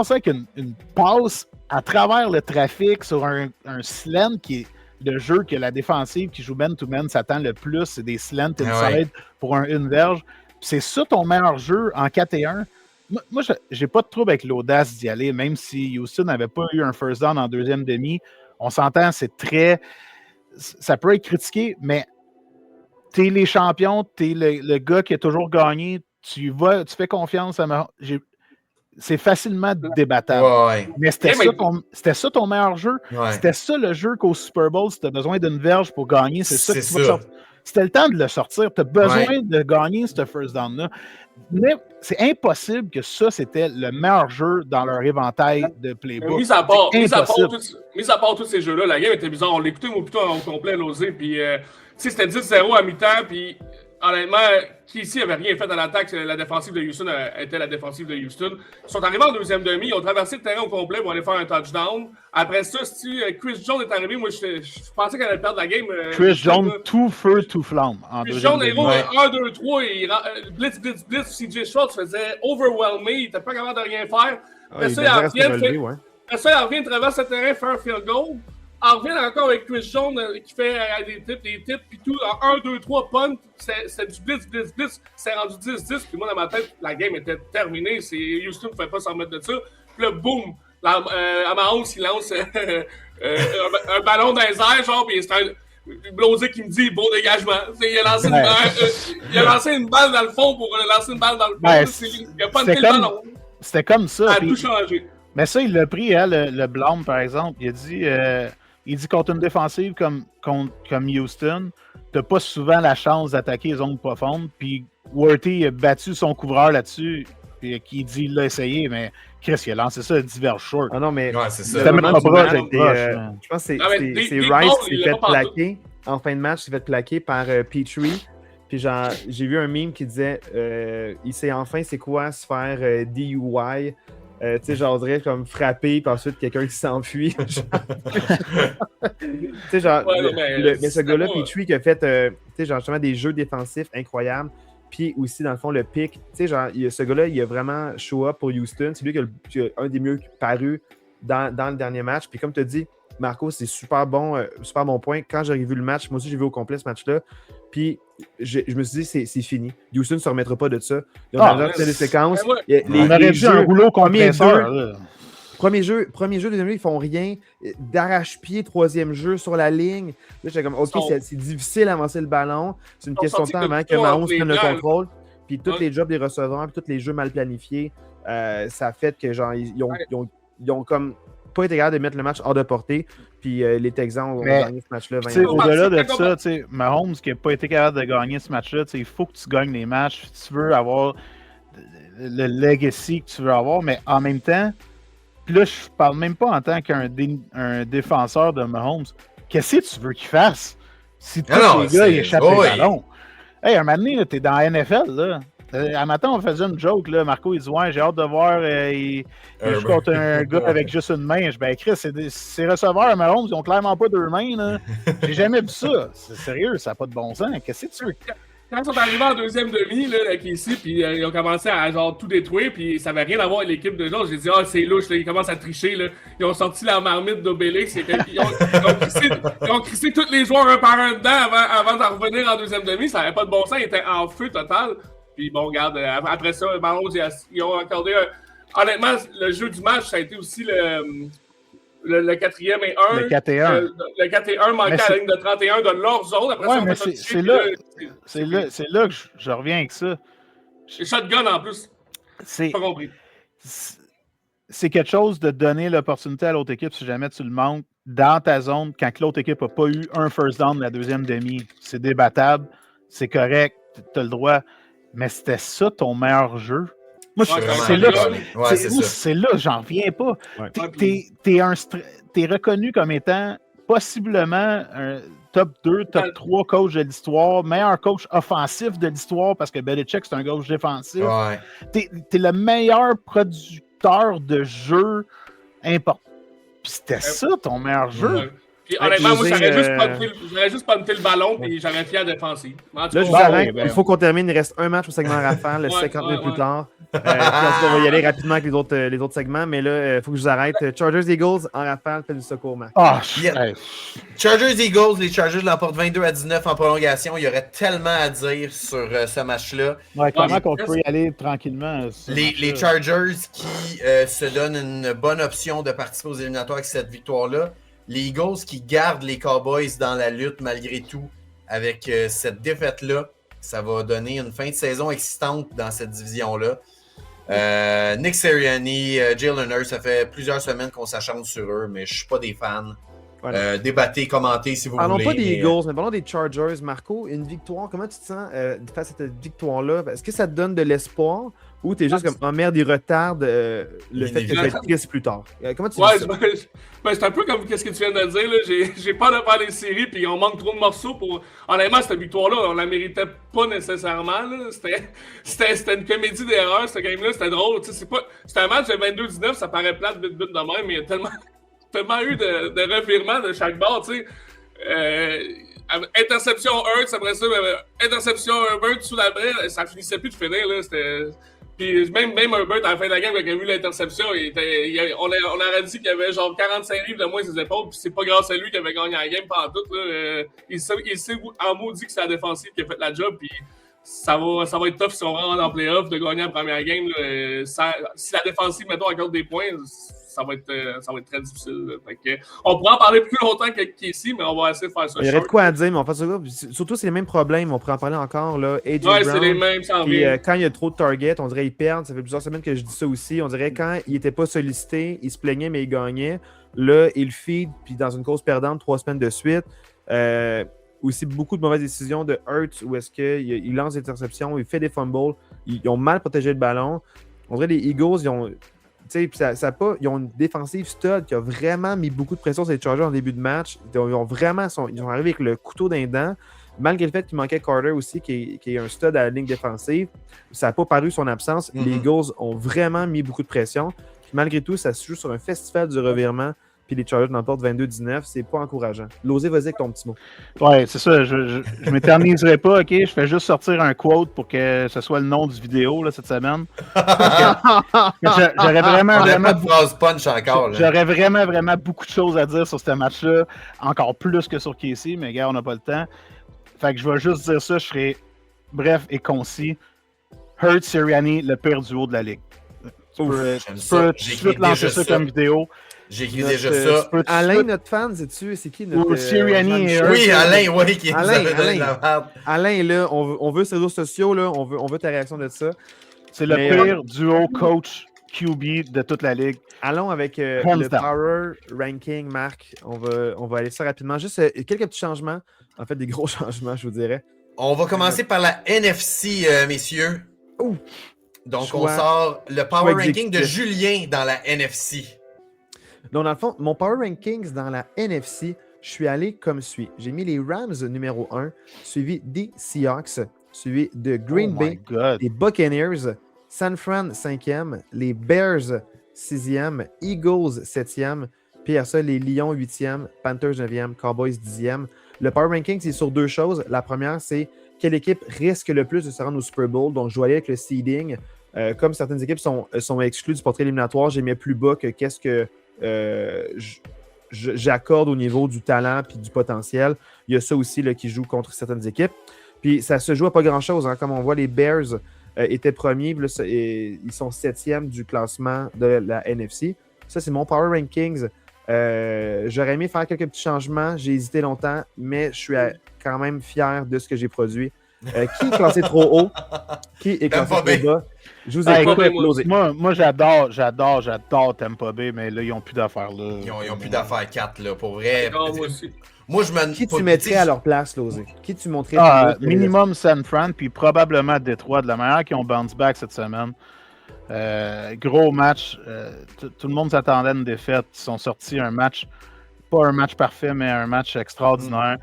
ça avec une passe à travers le trafic sur un slant qui est le jeu que la défensive qui joue man-to-man s'attend le plus, c'est des slants inside pour une verge. C'est ça ton meilleur jeu en 4 et 1. moi j'ai pas de trouble avec l'audace d'y aller, même si Houston n'avait pas eu un first down en deuxième demi. On s'entend, ça peut être critiqué, mais t'es les champions, t'es le gars qui a toujours gagné, tu fais confiance à Mahomes. C'est facilement débattable. Ouais. Mais c'était ça ton meilleur jeu. Ouais. C'était ça le jeu qu'au Super Bowl, si tu as besoin d'une verge pour gagner, c'est ça que tu vas sortir. C'était le temps de le sortir. Tu as besoin de gagner ce first down-là. Mais c'est impossible que ça, c'était le meilleur jeu dans leur éventail de playbook. Mis à part tous ces jeux-là, la game était bizarre. On l'écoutait plutôt en complet, l'osé. Puis, c'était 10-0 à mi-temps. Puis, honnêtement, qui ici avait rien fait à l'attaque, la défensive de Houston était la défensive de Houston. Ils sont arrivés en deuxième demi, ils ont traversé le terrain au complet pour aller faire un touchdown. Après ça, Chris Jones est arrivé, moi je pensais qu'elle allait perdre la game. Chris Jones, tout feu, tout flamme. Chris Jones est 1, 2, 3, blitz, CJ Stroud se faisait overwhelmer, il était pas capable de rien faire. Après ça, il revient, traverse le terrain, fait un field goal. On revient encore avec Chris Jones qui fait des tips, puis tout, en 1, 2, 3, punt, c'est du blitz, c'est rendu 10-10, puis moi, dans ma tête, la game était terminée, Houston ne pouvait pas s'en remettre de ça, puis là, boum, à Mahomes, il lance un ballon dans les airs, genre, puis c'est un Blosé qui me dit, beau dégagement, il a lancé une balle dans le fond pour lancer une balle dans le fond, il a pas le ballon. C'était comme ça. Ça a tout changé. Mais ça, il l'a pris, hein, le blâme, par exemple, il dit contre une défensive comme Houston, t'as pas souvent la chance d'attaquer les zones profondes. Puis Worthy a battu son couvreur là-dessus, puis qui dit il l'a essayé, mais Chris, il a lancé ça à divers short. Ah non, mais c'est ça. C'était même pas proche avec je pense que c'est Rice qui s'est fait plaquer. En fin de match, il s'est fait plaquer par Petrie. Puis genre, j'ai vu un meme qui disait il sait enfin c'est quoi se faire DUI. Tu sais, genre, on dirait comme frapper, puis ensuite quelqu'un qui s'enfuit. Tu sais, genre, mais ce gars-là, Petrie, qui a fait, tu sais, genre, justement, des jeux défensifs incroyables, puis aussi, dans le fond, le pick. Tu sais, genre, ce gars-là, il a vraiment show up pour Houston. C'est lui qui a un des mieux paru dans le dernier match. Puis comme tu as dit, Marco, c'est super bon point. Quand j'ai vu le match, moi aussi, j'ai vu au complet ce match-là. Puis je me suis dit, c'est fini. Houston ne se remettra pas de ça. Ils ont déjà fait des séquences. On aurait vu un rouleau compresseur. Premier jeu, deuxième jeu, ils font rien. D'arrache-pied, troisième jeu sur la ligne. Là, j'étais comme, OK, c'est difficile d'avancer le ballon. C'est une question de temps avant que Mahomes prenne le contrôle. Puis tous les jobs des receveurs, puis tous les jeux mal planifiés, ça fait que, genre, ils ont comme pas été capables de mettre le match hors de portée. Puis les Texans ont gagné ce match-là. Au-delà de ça, Mahomes qui n'a pas été capable de gagner ce match-là, il faut que tu gagnes les matchs si tu veux avoir le legacy que tu veux avoir, mais en même temps, puis là, je parle même pas en tant qu'un défenseur de Mahomes. Qu'est-ce que tu veux qu'il fasse si tous les gars échappent les ballons? Hey, un moment donné, t'es dans la NFL, là. Un matin, on faisait une joke, là. Marco, il dit, ouais, j'ai hâte de voir, il joue contre un gars avec juste une main. Je dis, ben, Chris, ces receveurs, Mahomes, ils ont clairement pas deux mains, là. J'ai jamais vu ça. C'est sérieux, ça n'a pas de bon sens. Qu'est-ce que tu veux? Quand ils sont arrivés en deuxième demi, là, avec ici, puis ils ont commencé à genre tout détruire, puis ça n'avait rien à voir avec l'équipe de gens. J'ai dit, c'est louche, là, ils commencent à tricher, là. Ils ont sorti la marmite d'Obélix, ils ont crissé tous les joueurs un par un dedans avant d'en revenir en deuxième demi. Ça n'avait pas de bon sens, ils étaient en feu total. Puis bon, regarde, après ça, Mahomes, ils ont accordé honnêtement, le jeu du match, ça a été aussi le 4e et 1. Le 4 et 1. Le 4 et 1 manquait à la ligne de 31 de leur zone. Après c'est là que je reviens avec ça. C'est shotgun en plus. C'est pas compris. C'est quelque chose de donner l'opportunité à l'autre équipe si jamais tu le manques dans ta zone quand l'autre équipe n'a pas eu un first down de la deuxième demi. C'est débattable, c'est correct, tu as le droit. Mais c'était ça ton meilleur jeu? Moi, c'est là que j'en reviens pas. Ouais. T'es reconnu comme étant possiblement un top 2, top 3 coach de l'histoire, meilleur coach offensif de l'histoire parce que Belichick, c'est un coach défensif. Ouais. T'es le meilleur producteur de jeu important. Puis c'était ça ton meilleur jeu. Puis honnêtement, moi, j'aurais juste punté le ballon puis j'aurais fait la défensive. Là, je vous arrête. Il faut qu'on termine. Il reste un match au segment rafale, 50 minutes plus tard. Puis ensuite, on va y aller rapidement avec les autres segments. Mais là, il faut que je vous arrête. Chargers Eagles en rafale, fait du secours, Marc. Chargers Eagles, les Chargers l'emportent 22-19 en prolongation. Il y aurait tellement à dire sur ce match-là. Ouais, comment qu'on peut y aller tranquillement? Les Chargers qui se donnent une bonne option de participer aux éliminatoires avec cette victoire-là. Les Eagles qui gardent les Cowboys dans la lutte malgré tout avec cette défaite-là. Ça va donner une fin de saison excitante dans cette division-là. Nick Sirianni, Jalen Hurts, ça fait plusieurs semaines qu'on s'acharne sur eux, mais je ne suis pas des fans. Voilà. Débattez, commentez si vous voulez. Parlons pas des Eagles, mais parlons des Chargers. Marco, une victoire, comment tu te sens face à cette victoire-là? Est-ce que ça te donne de l'espoir ou tu es juste comme « Oh merde, il retarde le fait que tu vas être triste plus tard ». Comment tu dis ça? C'est un peu comme ce que tu viens de dire. Là. J'ai peur de faire les séries puis on manque trop de morceaux pour... Honnêtement, cette victoire-là, on la méritait pas nécessairement. C'était une comédie d'erreurs, ce game-là. C'était drôle. C'était un match de 22-19, ça paraît plate, but de même, mais il y a tellement eu de revirements de chaque bord, tu sais. Interception Hurts, après ça, interception Herbert sous la balle, ça finissait plus de finir, là. Puis même Herbert, à la fin de la game, quand il a vu l'interception, on aurait dit qu'il avait genre 45 livres de moins ses épaules, puis c'est pas grâce à lui qu'il avait gagné la game pendant tout, là. Il sait en maudit que c'est la défensive qui a fait la job, puis ça va être tough si on rentre en playoff de gagner la première game, là. Si la défensive, mettons, accorde des points, ça va être très difficile. On pourrait en parler plus longtemps qu'ici, mais on va essayer de faire ça. Il y aurait de quoi à dire, mais on va faire ça. Surtout, c'est les mêmes problèmes. On pourrait en parler encore. Là. AJ Brown, c'est les mêmes. Quand il y a trop de targets, on dirait qu'ils perdent. Ça fait plusieurs semaines que je dis ça aussi. On dirait quand il n'était pas sollicité, il se plaignait, mais il gagnait. Là, il feed, puis dans une course perdante, 3 semaines de suite. Aussi, beaucoup de mauvaises décisions de Hurts où est-ce qu'il lance des interceptions, il fait des fumbles. Ils ont mal protégé le ballon. On dirait les Eagles, ils ont une défensive stud qui a vraiment mis beaucoup de pression sur les Chargers en début de match. Ils sont arrivés avec le couteau d'un dent. Malgré le fait qu'il manquait Carter aussi, qui est un stud à la ligne défensive. Ça n'a pas paru son absence. Les Eagles ont vraiment mis beaucoup de pression. Puis malgré tout, ça se joue sur un festival du revirement. Puis les Chargers l'emportent 22-19. C'est pas encourageant. Losé, vas-y avec ton petit mot. Ouais, c'est ça. Je m'éterniserai pas, OK? Je fais juste sortir un quote pour que ce soit le nom du vidéo là, cette semaine. J'aurais vraiment beaucoup de choses à dire sur ce match-là. Encore plus que sur Casey, mais gars, on n'a pas le temps. Fait que je vais juste dire ça. Je serai bref et concis. Hurts, Sirianni, le pire duo de la ligue. Tu peux tout lancer ça comme vidéo. J'ai écrit déjà ça. Alain, notre fan, c'est qui notre Sirianni et oui, Alain, oui, qui Alain est là. On veut ses réseaux sociaux, là. On veut ta réaction de ça. C'est le pire duo coach QB de toute la ligue. Allons avec le Power Ranking, Marc. On va aller ça rapidement. Juste quelques petits changements. En fait, des gros changements, je vous dirais. On va commencer par la NFC, messieurs. Donc, on sort le Power Ranking de Julien dans la NFC. Donc, dans le fond, mon Power Rankings dans la NFC, je suis allé comme suit. J'ai mis les Rams numéro 1, suivi des Seahawks, suivi de Green Bay, les Buccaneers, San Fran 5e, les Bears 6e, Eagles 7e, puis à ça, les Lions 8e, Panthers 9e, Cowboys 10e. Le Power Rankings, c'est sur deux choses. La première, c'est quelle équipe risque le plus de se rendre au Super Bowl. Donc, je vais aller avec le seeding. Comme certaines équipes sont exclues du portrait éliminatoire, j'ai mis plus bas que qu'est-ce que j'accorde au niveau du talent et du potentiel. Il y a ça aussi là, qui joue contre certaines équipes. Puis ça se joue à pas grand-chose. Hein. Comme on voit, les Bears étaient premiers. Là, ils sont 7e du classement de la NFC. Ça, c'est mon Power Rankings. J'aurais aimé faire quelques petits changements. J'ai hésité longtemps, mais je suis quand même fier de ce que j'ai produit. Qui est classé trop haut? Qui est classé trop bas? Je vous ai écouté. Moi, j'adore Tampa Bay, mais là, ils n'ont plus d'affaires. Là. Ils n'ont plus d'affaires 4, là, pour vrai. Non, moi aussi. Moi, je me... Qui tu mettrais à leur place, Losé? Qui tu montrais? Minimum San Fran, puis probablement Détroit, de la manière qu'ils ont bounce back cette semaine. Gros match. Tout le monde s'attendait à une défaite. Ils sont sortis un match, pas un match parfait, mais un match extraordinaire.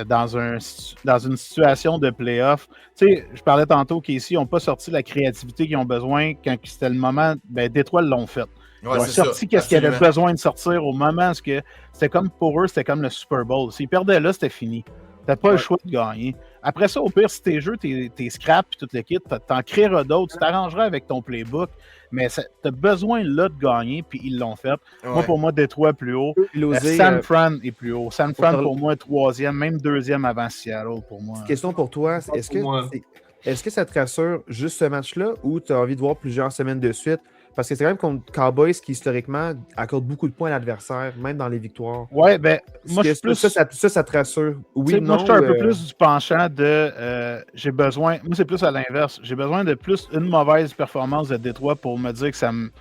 Dans une situation de play-off. Tu sais, je parlais tantôt qu'ici, ils n'ont pas sorti la créativité qu'ils ont besoin quand c'était le moment. Ben, Détroit l'ont fait. Ils ont sorti qu'est-ce qu'ils avaient besoin de sortir au moment où c'était comme pour eux, c'était comme le Super Bowl. S'ils perdaient là, c'était fini. T'as pas le choix de gagner. Après ça, au pire, si tes jeux, tes scraps et tout le kit, t'en créeras d'autres, tu t'arrangeras avec ton playbook, mais t'as besoin là de gagner, puis ils l'ont fait. Moi, pour moi, Détroit plus haut. San Fran est plus haut. San Fran, pour moi, 3e, même 2e avant Seattle, pour moi. Question pour toi, est-ce que ça te rassure juste ce match-là ou tu as envie de voir plusieurs semaines de suite? Parce que c'est quand même contre Cowboys qui, historiquement, accorde beaucoup de points à l'adversaire, même dans les victoires. Ouais, ben, moi, je suis plus... Ça te rassure? Oui, non? Moi, je suis un peu plus du penchant de... j'ai besoin... Moi, c'est plus à l'inverse. J'ai besoin de plus une mauvaise performance de Détroit pour me dire que ça me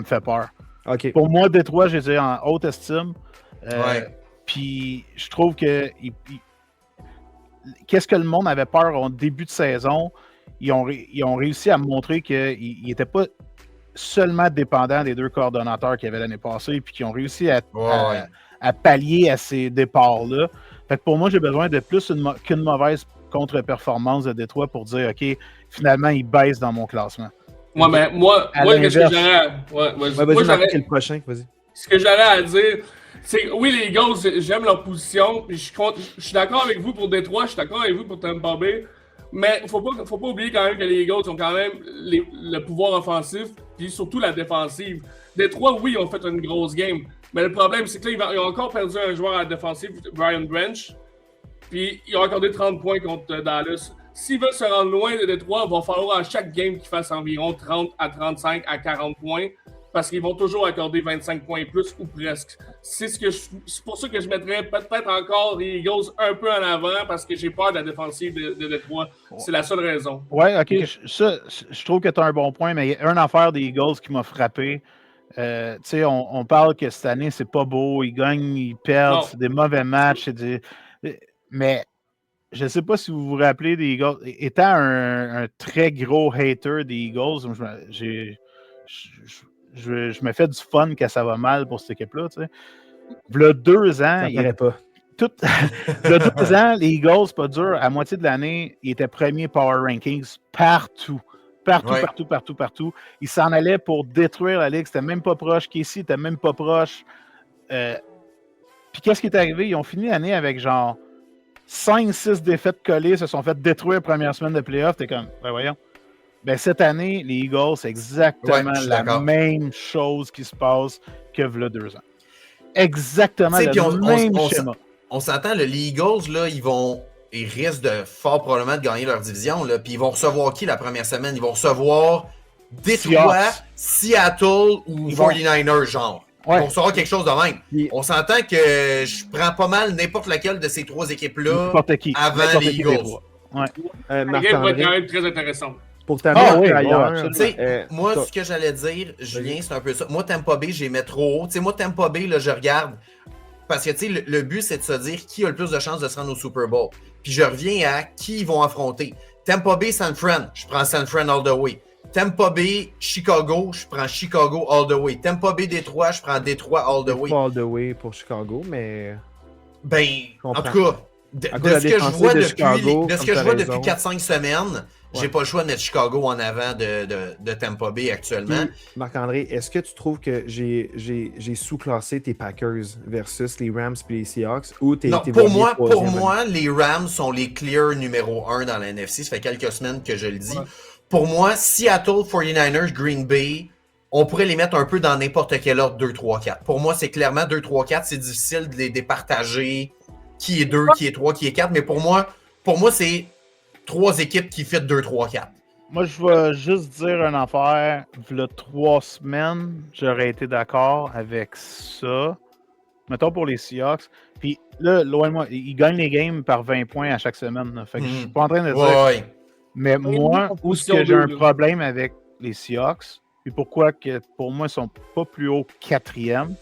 fait peur. Okay. Pour moi, Détroit, je les ai en haute estime. Puis, je trouve que... Qu'est-ce que le monde avait peur au début de saison? Ils ont réussi à montrer qu'ils n'étaient pas seulement dépendants des 2 coordonnateurs qu'il y avait l'année passée, puis qui ont réussi à pallier à ces départs-là. Fait que pour moi, j'ai besoin de plus qu'une mauvaise contre-performance de Détroit pour dire, OK, finalement, ils baissent dans mon classement. Moi, qu'est-ce que j'aurais vas-y, le prochain, vas-y. Ce que j'aurais à dire, c'est oui, les Eagles, j'aime leur position. Je suis d'accord avec vous pour Détroit, je suis d'accord avec vous pour Tampa Bay. Mais faut pas oublier quand même que les Eagles ont quand même le pouvoir offensif, puis surtout la défensive. Détroit, oui, ils ont fait une grosse game. Mais le problème, c'est que là, ils ont encore perdu un joueur à la défensive, Brian Branch. Puis ils ont accordé 30 points contre Dallas. S'ils veulent se rendre loin de Détroit, il va falloir à chaque game qu'ils fassent environ 30 à 35 à 40 points. Parce qu'ils vont toujours accorder 25 points plus ou presque. C'est pour ça que je mettrais peut-être encore les Eagles un peu en avant parce que j'ai peur de la défensive de Détroit. C'est la seule raison. Ouais, OK. Je trouve que tu as un bon point, mais il y a une affaire des Eagles qui m'a frappé. Tu sais, on parle que cette année, c'est pas beau. Ils gagnent, ils perdent, c'est des mauvais matchs. Mais je ne sais pas si vous vous rappelez des Eagles. Étant un très gros hater des Eagles, je me fais du fun quand ça va mal pour cette équipe-là. Tu sais. V'là 2 ans. V'là 2 ans, les Eagles, pas dur, à moitié de l'année, ils étaient premiers Power Rankings partout. Partout. Ils s'en allaient pour détruire la Ligue. C'était même pas proche. Casey était même pas proche. Puis qu'est-ce qui est arrivé? Ils ont fini l'année avec genre 5-6 défaites collées, se sont fait détruire première semaine de playoff. T'es comme, voyons. Ben, cette année, les Eagles, c'est exactement la même chose qui se passe que v'là 2 ans. Exactement le même schéma. On s'entend, les Eagles, là, ils risquent de fort probablement de gagner leur division. Là, puis ils vont recevoir qui la première semaine? Ils vont recevoir Détroit, Seattle ou 49ers, genre. Ils vont recevoir quelque chose de même. On s'entend que je prends pas mal n'importe laquelle de ces 3 équipes-là avant les Eagles. Marc-André va être quand même très intéressant. Pour t'amener ailleurs. Moi, ce que j'allais dire, Julien, c'est un peu ça. Moi, Tampa Bay, j'ai mis trop haut. T'sais, moi, Tampa Bay, là, je regarde. Parce que le but, c'est de se dire qui a le plus de chances de se rendre au Super Bowl. Puis je reviens à qui ils vont affronter. Tampa Bay, San Fran, je prends San Fran all the way. Tampa Bay, Chicago, je prends Chicago all the way. Tampa Bay, Détroit, je prends Détroit all the way. Pas all the way pour Chicago, mais... Ben, en tout cas, de ce que je vois depuis 4-5 semaines... J'ai pas le choix de mettre Chicago en avant de Tampa Bay actuellement. Marc-André, est-ce que tu trouves que j'ai sous-classé tes Packers versus les Rams et les Seahawks? Ou pour moi, les Rams sont les clear numéro 1 dans la NFC. Ça fait quelques semaines que je le dis. Ouais. Pour moi, Seattle, 49ers, Green Bay, on pourrait les mettre un peu dans n'importe quel ordre 2, 3, 4. Pour moi, c'est clairement 2, 3, 4. C'est difficile de les départager. Qui est 2, qui est 3, qui est 4. Mais pour moi c'est 3 équipes qui fit 2, 3, 4. Moi, je vais juste dire une affaire. V'là 3 semaines, j'aurais été d'accord avec ça. Mettons pour les Seahawks. Puis là, loin de moi, ils gagnent les games par 20 points à chaque semaine. Là. Fait que je suis pas en train de dire... Mais moi, où est-ce que j'ai un problème avec les Seahawks, puis pourquoi que pour moi, ils sont pas plus haut 4e,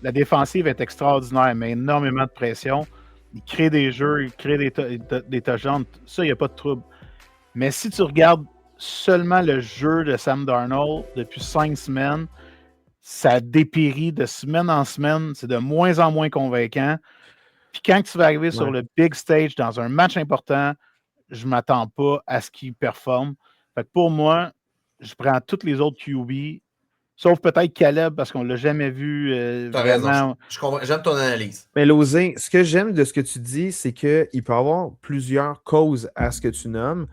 la défensive est extraordinaire, mais énormément de pression. Ils créent des jeux, ils créent des touchdowns. Ça, il n'y a pas de trouble. Mais si tu regardes seulement le jeu de Sam Darnold depuis 5 semaines, ça dépérit de semaine en semaine. C'est de moins en moins convaincant. Puis quand tu vas arriver sur le big stage dans un match important, je ne m'attends pas à ce qu'il performe. Fait que pour moi, je prends tous les autres QB Sauf peut-être Caleb, parce qu'on ne l'a jamais vu. T'as raison. J'aime ton analyse. Mais Losé, ce que j'aime de ce que tu dis, c'est qu'il peut y avoir plusieurs causes à ce que tu nommes.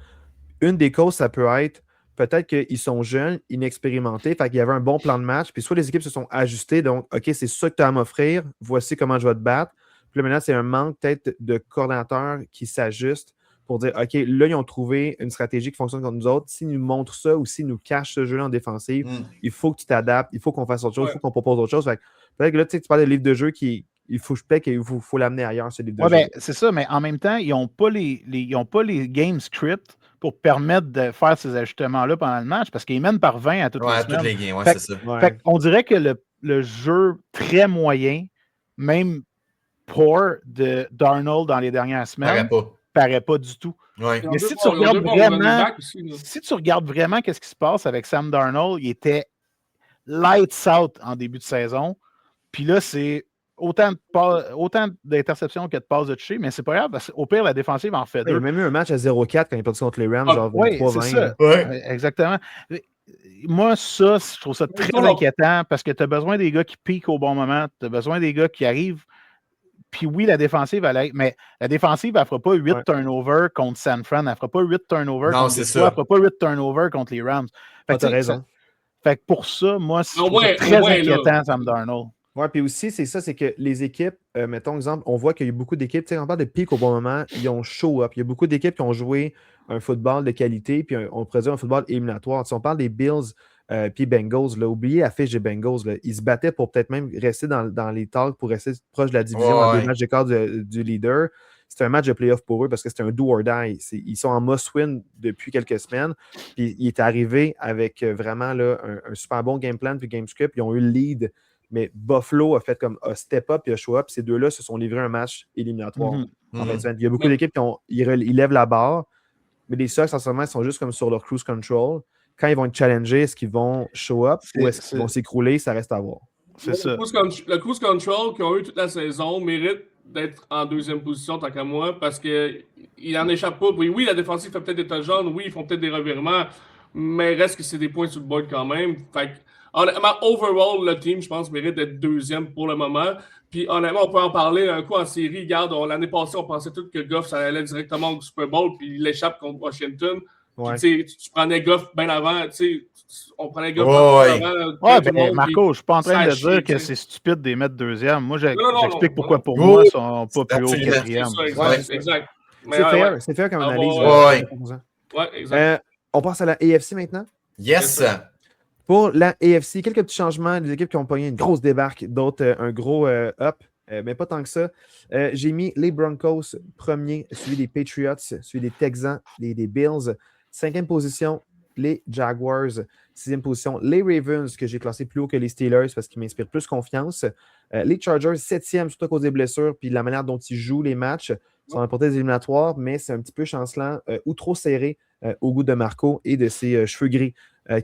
Une des causes, ça peut être peut-être qu'ils sont jeunes, inexpérimentés, fait qu'il y avait un bon plan de match, puis soit les équipes se sont ajustées, donc OK, c'est ça que tu as à m'offrir, voici comment je vais te battre. Puis là, maintenant, c'est un manque peut-être de coordonnateurs qui s'ajustent pour dire OK, là, ils ont trouvé une stratégie qui fonctionne contre nous autres. S'ils nous montrent ça ou s'ils nous cachent ce jeu-là en défensive, il faut que tu t'adaptes, il faut qu'on fasse autre chose, il faut qu'on propose autre chose. Fait que peut-être que là, tu parles de livre de jeu qui. Il faut l'amener ailleurs, ce livre de jeu. Ben, c'est ça, mais en même temps, ils n'ont pas les game scripts pour permettre de faire ces ajustements-là pendant le match parce qu'ils mènent par 20 à toutes les semaines. Toutes les games, c'est ça. On dirait que le jeu très moyen, même poor de Darnold dans les dernières semaines, paraît pas du tout. Ouais. Mais si tu regardes vraiment qu'est-ce qui se passe avec Sam Darnold, il était lights out en début de saison. Puis là, c'est autant d'interceptions que de passes de toucher, mais c'est pas grave, parce qu'au pire, la défensive en fait 2. Il a même eu un match à 0-4 quand il a perdu contre les Rams, genre 23-20. C'est ça. Exactement. Moi, ça, je trouve ça très inquiétant parce que tu as besoin des gars qui piquent au bon moment, tu as besoin des gars qui arrivent. Puis oui, la défensive, mais la défensive, elle ne fera pas 8 turnovers contre San Fran, elle ne fera pas 8 turnovers contre les Detroit, elle ne fera pas 8 turnovers contre les Rams. Tu as raison. Fait que pour ça, moi, c'est très inquiétant, Sam Darnold. Oui, puis aussi, c'est que les équipes, mettons exemple, on voit qu'il y a beaucoup d'équipes, tu sais, on parle de pic au bon moment, ils ont show up. Il y a beaucoup d'équipes qui ont joué un football de qualité, puis on pourrait dire un football éliminatoire. Si on parle des Bills puis Bengals, là, oubliez la fiche des Bengals, là, ils se battaient pour peut-être même rester dans les talks, pour rester proche de la division à 2 matchs d'écart du leader. C'était un match de playoff pour eux parce que c'était un do or die. Ils sont en must-win depuis quelques semaines. Puis il est arrivé avec vraiment là, un super bon game plan puis game script. Ils ont eu le lead. Mais Buffalo a fait comme a step up et a show up. Ces deux-là se sont livrés un match éliminatoire. En fait, il y a beaucoup d'équipes qui lèvent la barre, mais les Sox, en ce moment, ils sont juste comme sur leur cruise control. Quand ils vont être challengés, est-ce qu'ils vont show up ou est-ce qu'ils vont s'écrouler? Ça reste à voir. C'est ça. Le cruise control qu'ils ont eu toute la saison mérite d'être en deuxième position, tant qu'à moi, parce qu'il n'en échappe pas. Oui, la défensive fait peut-être des touchdowns, oui, ils font peut-être des revirements, mais reste que c'est des points sur le board quand même. Fait que, honnêtement, overall, le team, je pense, mérite d'être deuxième pour le moment. Puis, honnêtement, on peut en parler un coup en série. Regarde, l'année passée, on pensait tous que Goff, ça allait directement au Super Bowl, puis il échappe contre Washington. Ouais. Puis, tu prenais Goff bien avant, on prenait Goff avant. Marco, je ne suis pas en train de dire que c'est stupide de les mettre deuxième. Moi, j'explique pourquoi pour moi, ils ne sont pas plus haut que quatrième. Exact. C'est fair comme analyse. Exact. On passe à la AFC maintenant? Yes! Pour la AFC, quelques petits changements, des équipes qui ont pogné une grosse débarque, d'autres un gros up, mais pas tant que ça. J'ai mis les Broncos premier, suivi des Patriots, suivi des Texans, des Bills. 5e position, les Jaguars. 6e position, les Ravens, que j'ai classé plus haut que les Steelers parce qu'ils m'inspirent plus confiance. Les Chargers, 7e, surtout à cause des blessures, puis la manière dont ils jouent les matchs. Ils sont remportés des éliminatoires, mais c'est un petit peu chancelant ou trop serré au goût de Marco et de ses cheveux gris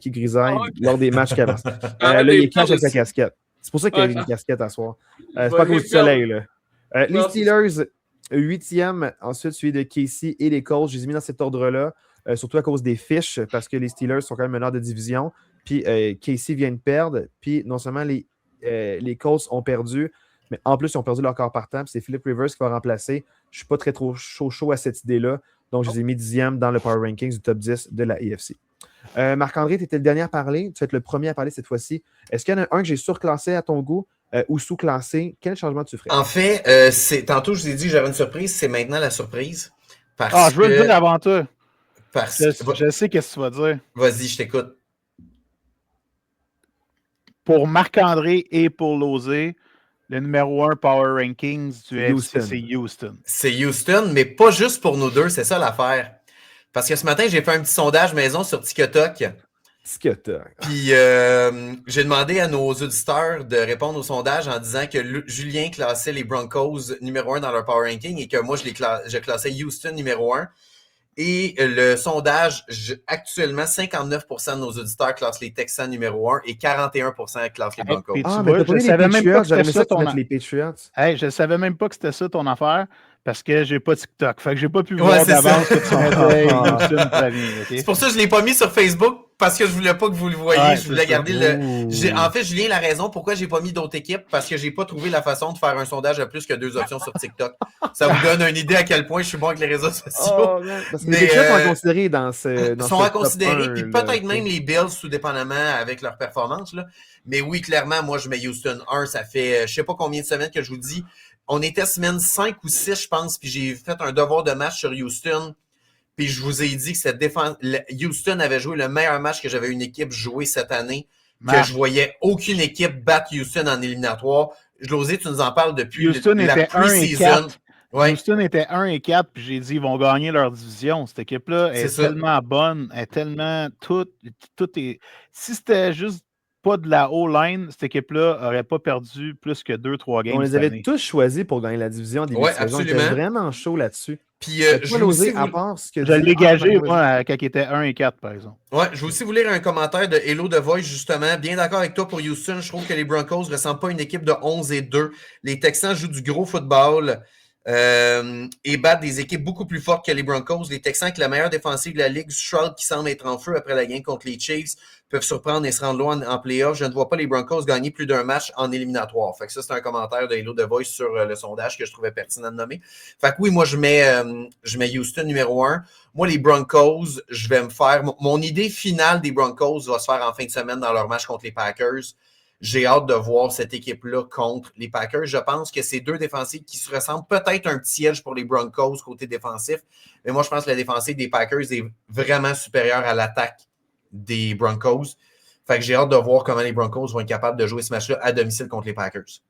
qui grisaillent lors des matchs qu'avant. Là, il cache avec sa casquette. C'est pour ça qu'il y a une casquette à soir. C'est pas à cause du soleil. Là. Les Steelers, 8e, ensuite suivi de Casey et les Colts. Je les ai mis dans cet ordre-là, surtout à cause des fiches, parce que les Steelers sont quand même meneurs de division. Puis Casey vient de perdre. Puis non seulement les Colts ont perdu, mais en plus, ils ont perdu leur corps partant. Puis c'est Philip Rivers qui va remplacer. Je ne suis pas très trop chaud à cette idée-là. Donc, je les ai mis 10e dans le Power Rankings du top 10 de la AFC. Marc-André, tu étais le dernier à parler. Tu vas être le premier à parler cette fois-ci. Est-ce qu'il y en a un que j'ai surclassé à ton goût ou sous-classé? Quel changement tu ferais? En fait, tantôt, je vous ai dit que j'avais une surprise. C'est maintenant la surprise. Je veux le dire avant toi. Je sais qu'est-ce que tu vas dire. Vas-y, je t'écoute. Pour Marc-André et pour Losé, le numéro 1 Power Rankings du AFC, c'est Houston. C'est Houston, mais pas juste pour nous deux, c'est ça l'affaire. Parce que ce matin, j'ai fait un petit sondage maison sur TikTok. Puis j'ai demandé à nos auditeurs de répondre au sondage en disant que Julien classait les Broncos numéro 1 dans leur Power Ranking et que moi, je classais Houston numéro 1. Et le sondage, actuellement, 59% de nos auditeurs classent les Texans numéro 1 et 41% classent les Broncos. Mais je savais même pas que c'était ça ton affaire. Je ne savais même pas que c'était ça ton affaire parce que j'ai pas TikTok. Fait que j'ai pas pu voir d'avance que tu mettais Houston premier. C'est pour ça que je ne l'ai pas mis sur Facebook. parce que je voulais pas que vous le voyiez. Ouais, je voulais garder le... En fait, Julien, la raison pourquoi j'ai pas mis d'autres équipes, parce que j'ai pas trouvé la façon de faire un sondage à plus que 2 options sur TikTok. Ça vous donne une idée à quel point je suis bon avec les réseaux sociaux. Parce que les Patriots sont à considérer dans ce sont à considérer, puis là, peut-être même les Bills, tout dépendamment avec leur performance. Là. Mais oui, clairement, moi, je mets Houston 1. Ça fait je sais pas combien de semaines que je vous dis. On était semaine 5 ou 6, je pense, puis j'ai fait un devoir de match sur Houston. Puis je vous ai dit que cette défense, Houston avait joué le meilleur match que j'avais une équipe jouer cette année, que je voyais aucune équipe battre Houston en éliminatoire. José, tu nous en parles depuis Houston la était 1-4. Ouais. Houston était 1-4, puis j'ai dit ils vont gagner leur division. Cette équipe-là est tellement bonne, est tellement tout est. Si c'était juste pas de la O-line, cette équipe-là n'aurait pas perdu plus que 2-3 games. On les avait tous choisis pour gagner la division en début de saison. Absolument. J'étais vraiment chaud là-dessus. Puis je l'ai gagé, moi, quand il était 1-4, par exemple. Ouais, je vais aussi vous lire un commentaire de Hello The Voice, justement. Bien d'accord avec toi pour Houston. Je trouve que les Broncos ne ressemblent pas à une équipe de 11-2. Les Texans jouent du gros football et battent des équipes beaucoup plus fortes que les Broncos. Les Texans, avec la meilleure défensive de la Ligue, Stroud qui semble être en feu après la game contre les Chiefs, peuvent surprendre et se rendre loin en playoff. Je ne vois pas les Broncos gagner plus d'un match en éliminatoire. Fait que ça, c'est un commentaire de Hello The Voice sur le sondage que je trouvais pertinent de nommer. Fait que oui, moi, je mets Houston numéro 1. Moi, les Broncos, je vais me faire... Mon idée finale des Broncos va se faire en fin de semaine dans leur match contre les Packers. J'ai hâte de voir cette équipe-là contre les Packers. Je pense que c'est deux défensives qui se ressemblent. Peut-être un petit edge pour les Broncos côté défensif, mais moi, je pense que la défensive des Packers est vraiment supérieure à l'attaque des Broncos. Fait que j'ai hâte de voir comment les Broncos vont être capables de jouer ce match-là à domicile contre les Packers.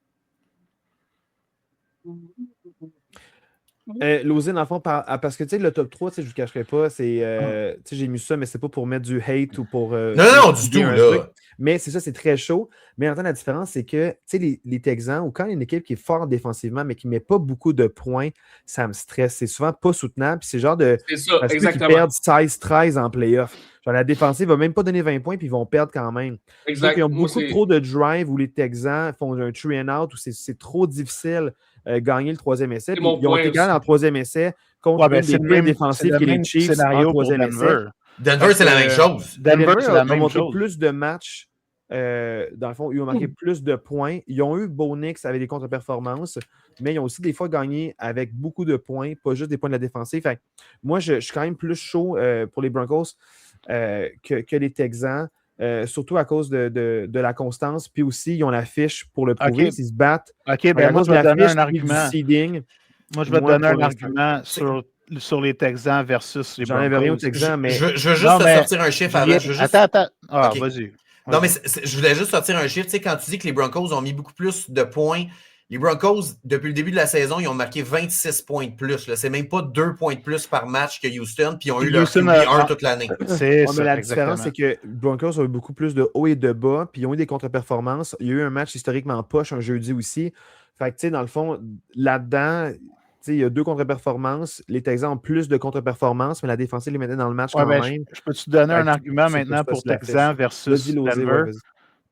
Losé, dans le fond, parce que tu sais, le top 3, je ne vous cacherai pas, c'est j'ai mis ça, mais c'est pas pour mettre du hate ou pour. Non, du tout, là. Mais c'est ça, c'est très chaud. Mais en même temps, la différence, c'est que les Texans, ou quand il y a une équipe qui est forte défensivement, mais qui ne met pas beaucoup de points, ça me stresse. C'est souvent pas soutenable. Puis c'est genre de. C'est ça, exactement. Ils perdent 16-13 en playoff. Genre, la défensive ne va même pas donner 20 points, puis ils vont perdre quand même. Ils ont beaucoup trop de drive où les Texans font un 3-and-out, où c'est trop difficile. Gagner le troisième essai. Ils ont été gagnés en troisième essai contre des pires défensifs que les Chiefs en troisième essai. Denver, c'est la même chose. Denver, ils ont monté plus de matchs. Dans le fond, ils ont marqué plus de points. Ils ont eu Bo Nix avec des contre-performances, mais ils ont aussi des fois gagné avec beaucoup de points, pas juste des points de la défensive. Fait, moi, je suis quand même plus chaud pour les Broncos que les Texans. Surtout à cause de la constance. Puis aussi, ils ont la fiche pour le prouver. S'ils se battent. OK, ben moi, je vais te donner un argument. Moi, je vais te donner un argument sur les Texans versus les Broncos. J'en avais rien aux Texans, mais... Je veux juste sortir un chiffre avant. Attends. Ah, okay. Vas-y. Non, mais je voulais juste sortir un chiffre. Tu sais, quand tu dis que les Broncos ont mis beaucoup plus de points, les Broncos, depuis le début de la saison, ils ont marqué 26 points de plus. C'est même pas 2 points de plus par match que Houston, puis ils ont eu leur QB 1 toute l'année. Mais la différence, c'est que les Broncos ont eu beaucoup plus de hauts et de bas, puis ils ont eu des contre-performances. Il y a eu un match historiquement poche un jeudi aussi. Fait que, tu sais, dans le fond, là-dedans, il y a 2 contre-performances. Les Texans ont plus de contre-performances, mais la défensive les mettait dans le match quand même. Je peux te donner un argument maintenant pour Texans versus Denver?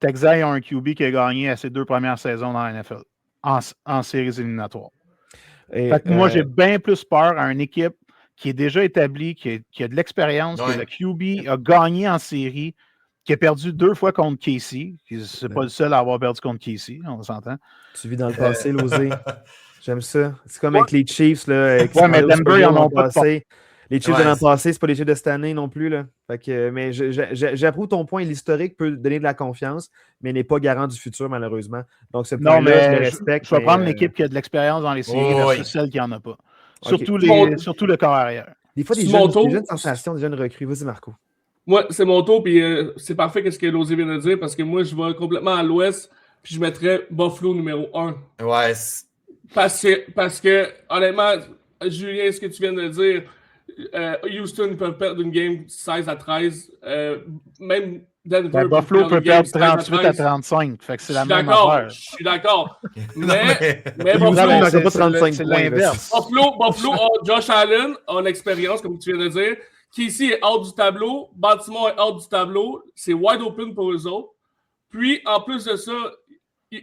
Texans, ils ont un QB qui a gagné à ses 2 premières saisons dans la NFL. En séries éliminatoires. Fait que moi, j'ai bien plus peur à une équipe qui est déjà établie, qui a de l'expérience, que le QB a gagné en série, qui a perdu 2 fois contre Casey. C'est pas le seul à avoir perdu contre Casey, on s'entend. Tu vis dans le passé, Losé. J'aime ça. C'est comme avec les Chiefs. Là, mais Denver, ils en ont pas passé. Les Chiefs de l'an passé, c'est pas les Chiefs de cette année non plus. Là. Fait que, mais j'approuve ton point. L'historique peut donner de la confiance, mais n'est pas garant du futur, malheureusement. Donc, ce point-là, je le respecte. Je vais prendre l'équipe qui a de l'expérience dans les séries versus celle qui n'en a pas. Surtout le corps arrière. Des fois, des jeunes sensations, des jeunes recrues. Vas-y, Marco. Moi, c'est mon tour, puis c'est parfait ce que Losé vient de dire, parce que moi, je vais complètement à l'ouest, puis je mettrais Buffalo numéro 1. Ouais. Parce que, honnêtement, Julien, ce que tu viens de dire, Houston peut perdre une game 16-13. Même Denver Buffalo peut perdre 38-35. Fait que c'est la même affaire. Je suis d'accord. Mais Buffalo, c'est l'inverse. Buffalo a Josh Allen, a l'expérience, comme tu viens de dire. Casey est hors du tableau. Baltimore est hors du tableau. C'est wide open pour eux autres. Puis, en plus de ça,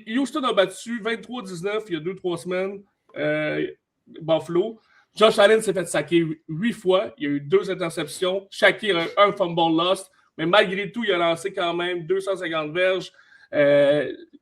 Houston a battu 23-19 il y a 2-3 semaines. Buffalo. Josh Allen s'est fait saquer 8 fois. Il y a eu 2 interceptions. Shakir a eu un fumble lost. Mais malgré tout, il a lancé quand même 250 verges.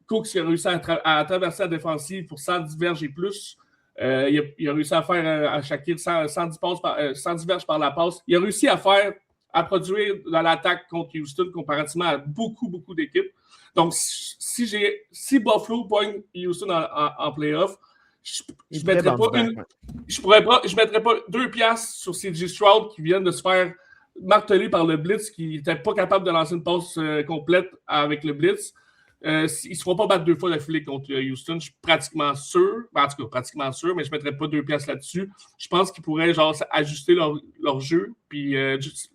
Cooks il a réussi à traverser la défensive pour 110 verges et plus. Il a réussi à faire à Shakir 110 verges par la passe. Il a réussi à produire dans l'attaque contre Houston comparativement à beaucoup d'équipes. Donc, si Buffalo pogne Houston en playoff, je ne mettrais pas 2 piastres sur CJ Stroud qui viennent de se faire marteler par le Blitz, qui n'était pas capable de lancer une passe complète avec le Blitz. Ils ne se feront pas battre 2 fois d'affilée contre Houston. Je suis pratiquement sûr. En tout cas, pratiquement sûr, mais je ne mettrais pas 2 piastres là-dessus. Je pense qu'ils pourraient ajuster leur jeu. Puis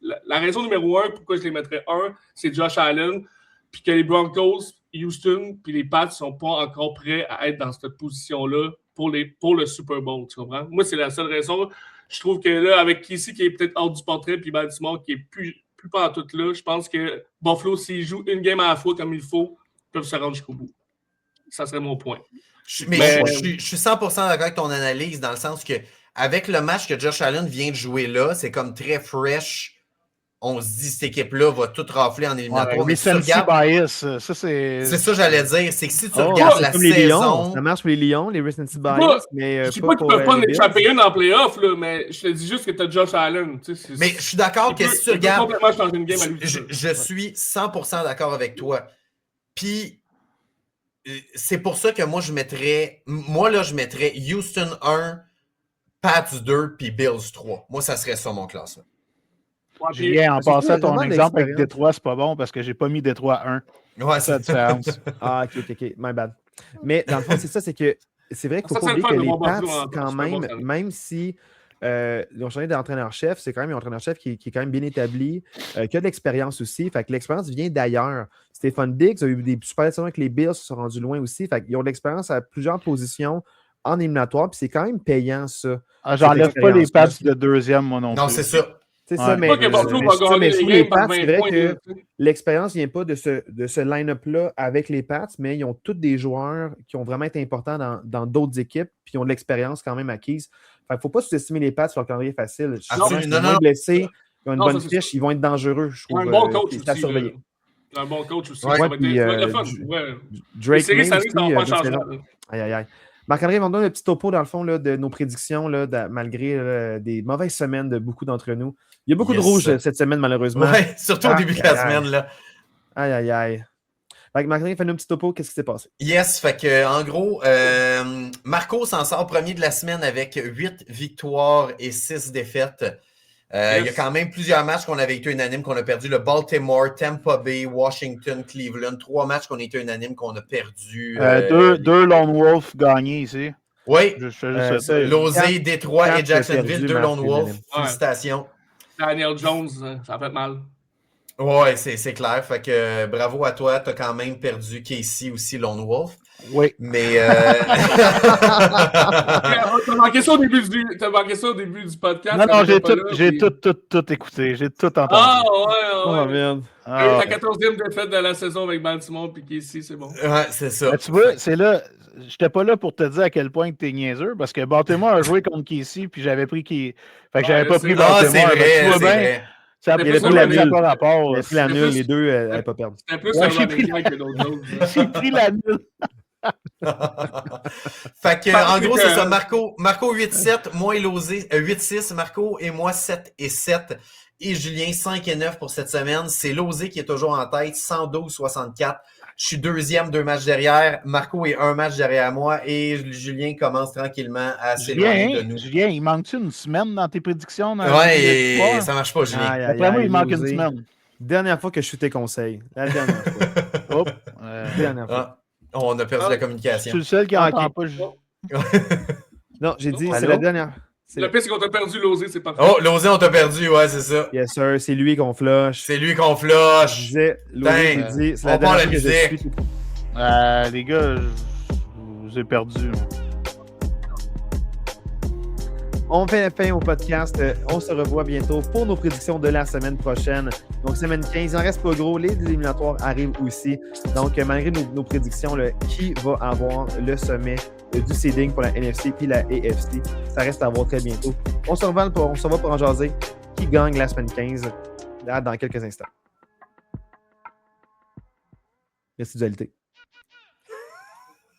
la raison numéro 1 pourquoi je les mettrais 1, c'est Josh Allen. Puis que les Broncos, Houston, puis les Pats ne sont pas encore prêts à être dans cette position-là pour le Super Bowl. Tu comprends? Moi, c'est la seule raison. Je trouve que là, avec Kessie qui est peut-être hors du portrait, puis Baltimore qui est plus pas en tout là, je pense que Buffalo, s'ils jouent une game à la fois comme il faut, peuvent se rendre jusqu'au bout. Ça serait mon point. Je suis 100% d'accord avec ton analyse dans le sens que avec le match que Josh Allen vient de jouer là, c'est comme très fresh. On se dit cette équipe-là va tout rafler en éliminatoire. Mais si bias, ça c'est... C'est ça que j'allais dire. C'est que si tu regardes la saison... Ça marche pour les Lions, les recency bias, mais je sais pas qu'ils peuvent pas en échapper une en playoff, là, mais je te dis juste que tu as Josh Allen. Mais je suis d'accord que si tu regardes... Je suis 100% d'accord avec toi. Puis, c'est pour ça que moi, je mettrais Houston 1, Pats 2, puis Bills 3. Moi, ça serait ça, mon classement. Julien, en passant ton exemple avec Détroit, c'est pas bon parce que j'ai pas mis Détroit 1. Ouais, c'est la différence. Ah, ok, my bad. Mais dans le fond, c'est ça, c'est que c'est vrai qu'il faut pas oublier que les Pats, quand même si ils ont changé d'entraîneur-chef, c'est quand même un entraîneur-chef qui est quand même bien établi, qui a de l'expérience aussi. Fait que l'expérience vient d'ailleurs. Stéphane Diggs a eu des super saisons avec les Bills, ils se sont rendus loin aussi. Fait qu'ils ont de l'expérience à plusieurs positions en éliminatoire, puis c'est quand même payant, ça. Ah, j'enlève pas les Pats de deuxième, moi non plus. Non, c'est ça. C'est ça, mais sous les Pats, c'est vrai que l'expérience ne vient pas de ce line-up-là avec les Pats, mais ils ont tous des joueurs qui ont vraiment été importants dans d'autres équipes, puis ils ont de l'expérience quand même acquise. Fait qu'il ne faut pas sous-estimer les Pats sur leur calendrier facile. Ils sont moins blessés, ils ont une bonne fiche, ils vont être dangereux, je trouve. Un bon coach aussi. À surveiller. Un bon coach aussi. Ouais, puis, Drake May aussi. Aïe. Marc-André, on donne le petit topo, dans le fond, là, de nos prédictions, là, malgré des mauvaises semaines de beaucoup d'entre nous. Il y a beaucoup de rouge cette semaine, malheureusement. Oui, surtout au début de la semaine. Là. Aïe. Marc-André, fais-nous un petit topo. Qu'est-ce qui s'est passé? Yes, fait que en gros, Marco s'en sort premier de la semaine avec 8 victoires et 6 défaites. Il y a quand même plusieurs matchs qu'on avait été unanimes, qu'on a perdu. Le Baltimore, Tampa Bay, Washington, Cleveland. 3 matchs qu'on a été unanimes, qu'on a perdu. 2 Lone Wolf gagnés ici. Oui. Losé, Détroit et Jacksonville. 2 Lone Wolf. Félicitations. Daniel Jones, ça fait mal. Ouais, c'est clair. Fait que bravo à toi. Tu as quand même perdu Casey aussi, Lone Wolf. Oui. Mais. T'as manqué ça au début du podcast. Non, j'ai tout écouté. J'ai tout entendu. Ah, ouais. Oh, merde. La 14e défaite de la saison avec Baltimore puis Casey, c'est bon. Ouais, c'est ça. Mais tu vois, c'est là. J'étais pas là pour te dire à quel point t'es niaiseux parce que Baltimore a joué contre Casey puis j'avais pris qui. Fait que j'avais pas pris Baltimore. C'est vrai. Ça avait pris la nulle. Il a pris la nulle, les deux n'avaient pas perdu. C'était plus un que d'autres choses. J'ai pris la nulle. Fait que, en gros, c'est ça. Marco 8-7, moi et Losé 8-6, Marco et moi 7-7. Et Julien 5-9 pour cette semaine. C'est Losé qui est toujours en tête, 112-64. Je suis deuxième, 2 matchs derrière. Marco est 1 match derrière moi. Et Julien commence tranquillement à s'éloigner de nous. Julien, il manque-tu une semaine dans tes prédictions? Ouais, ça marche pas, Julien. Après moi, il manque une semaine. Dernière fois que je suis tes conseils. La dernière fois. Dernière fois. On a perdu la communication. Je suis le seul qui n'entend pas. Non, j'ai dit, c'est la dernière. Le pire, c'est qu'on t'a perdu Losé, c'est parfait. Oh, Losé, on t'a perdu, ouais, c'est ça. Yes, sir, c'est lui qu'on flush. C'est lui qu'on flush. Je disais, Losé, dit, c'est la dernière fois que je suis. Les gars, je vous ai perdu. On fait la fin au podcast. On se revoit bientôt pour nos prédictions de la semaine prochaine. Donc, semaine 15, il n'en reste pas gros. Les éliminatoires arrivent aussi. Donc, malgré nos prédictions, qui va avoir le sommet du seeding pour la NFC puis la AFC, ça reste à voir très bientôt. On se revoit pour en jaser. Qui gagne la semaine 15 là, dans quelques instants. résidualité.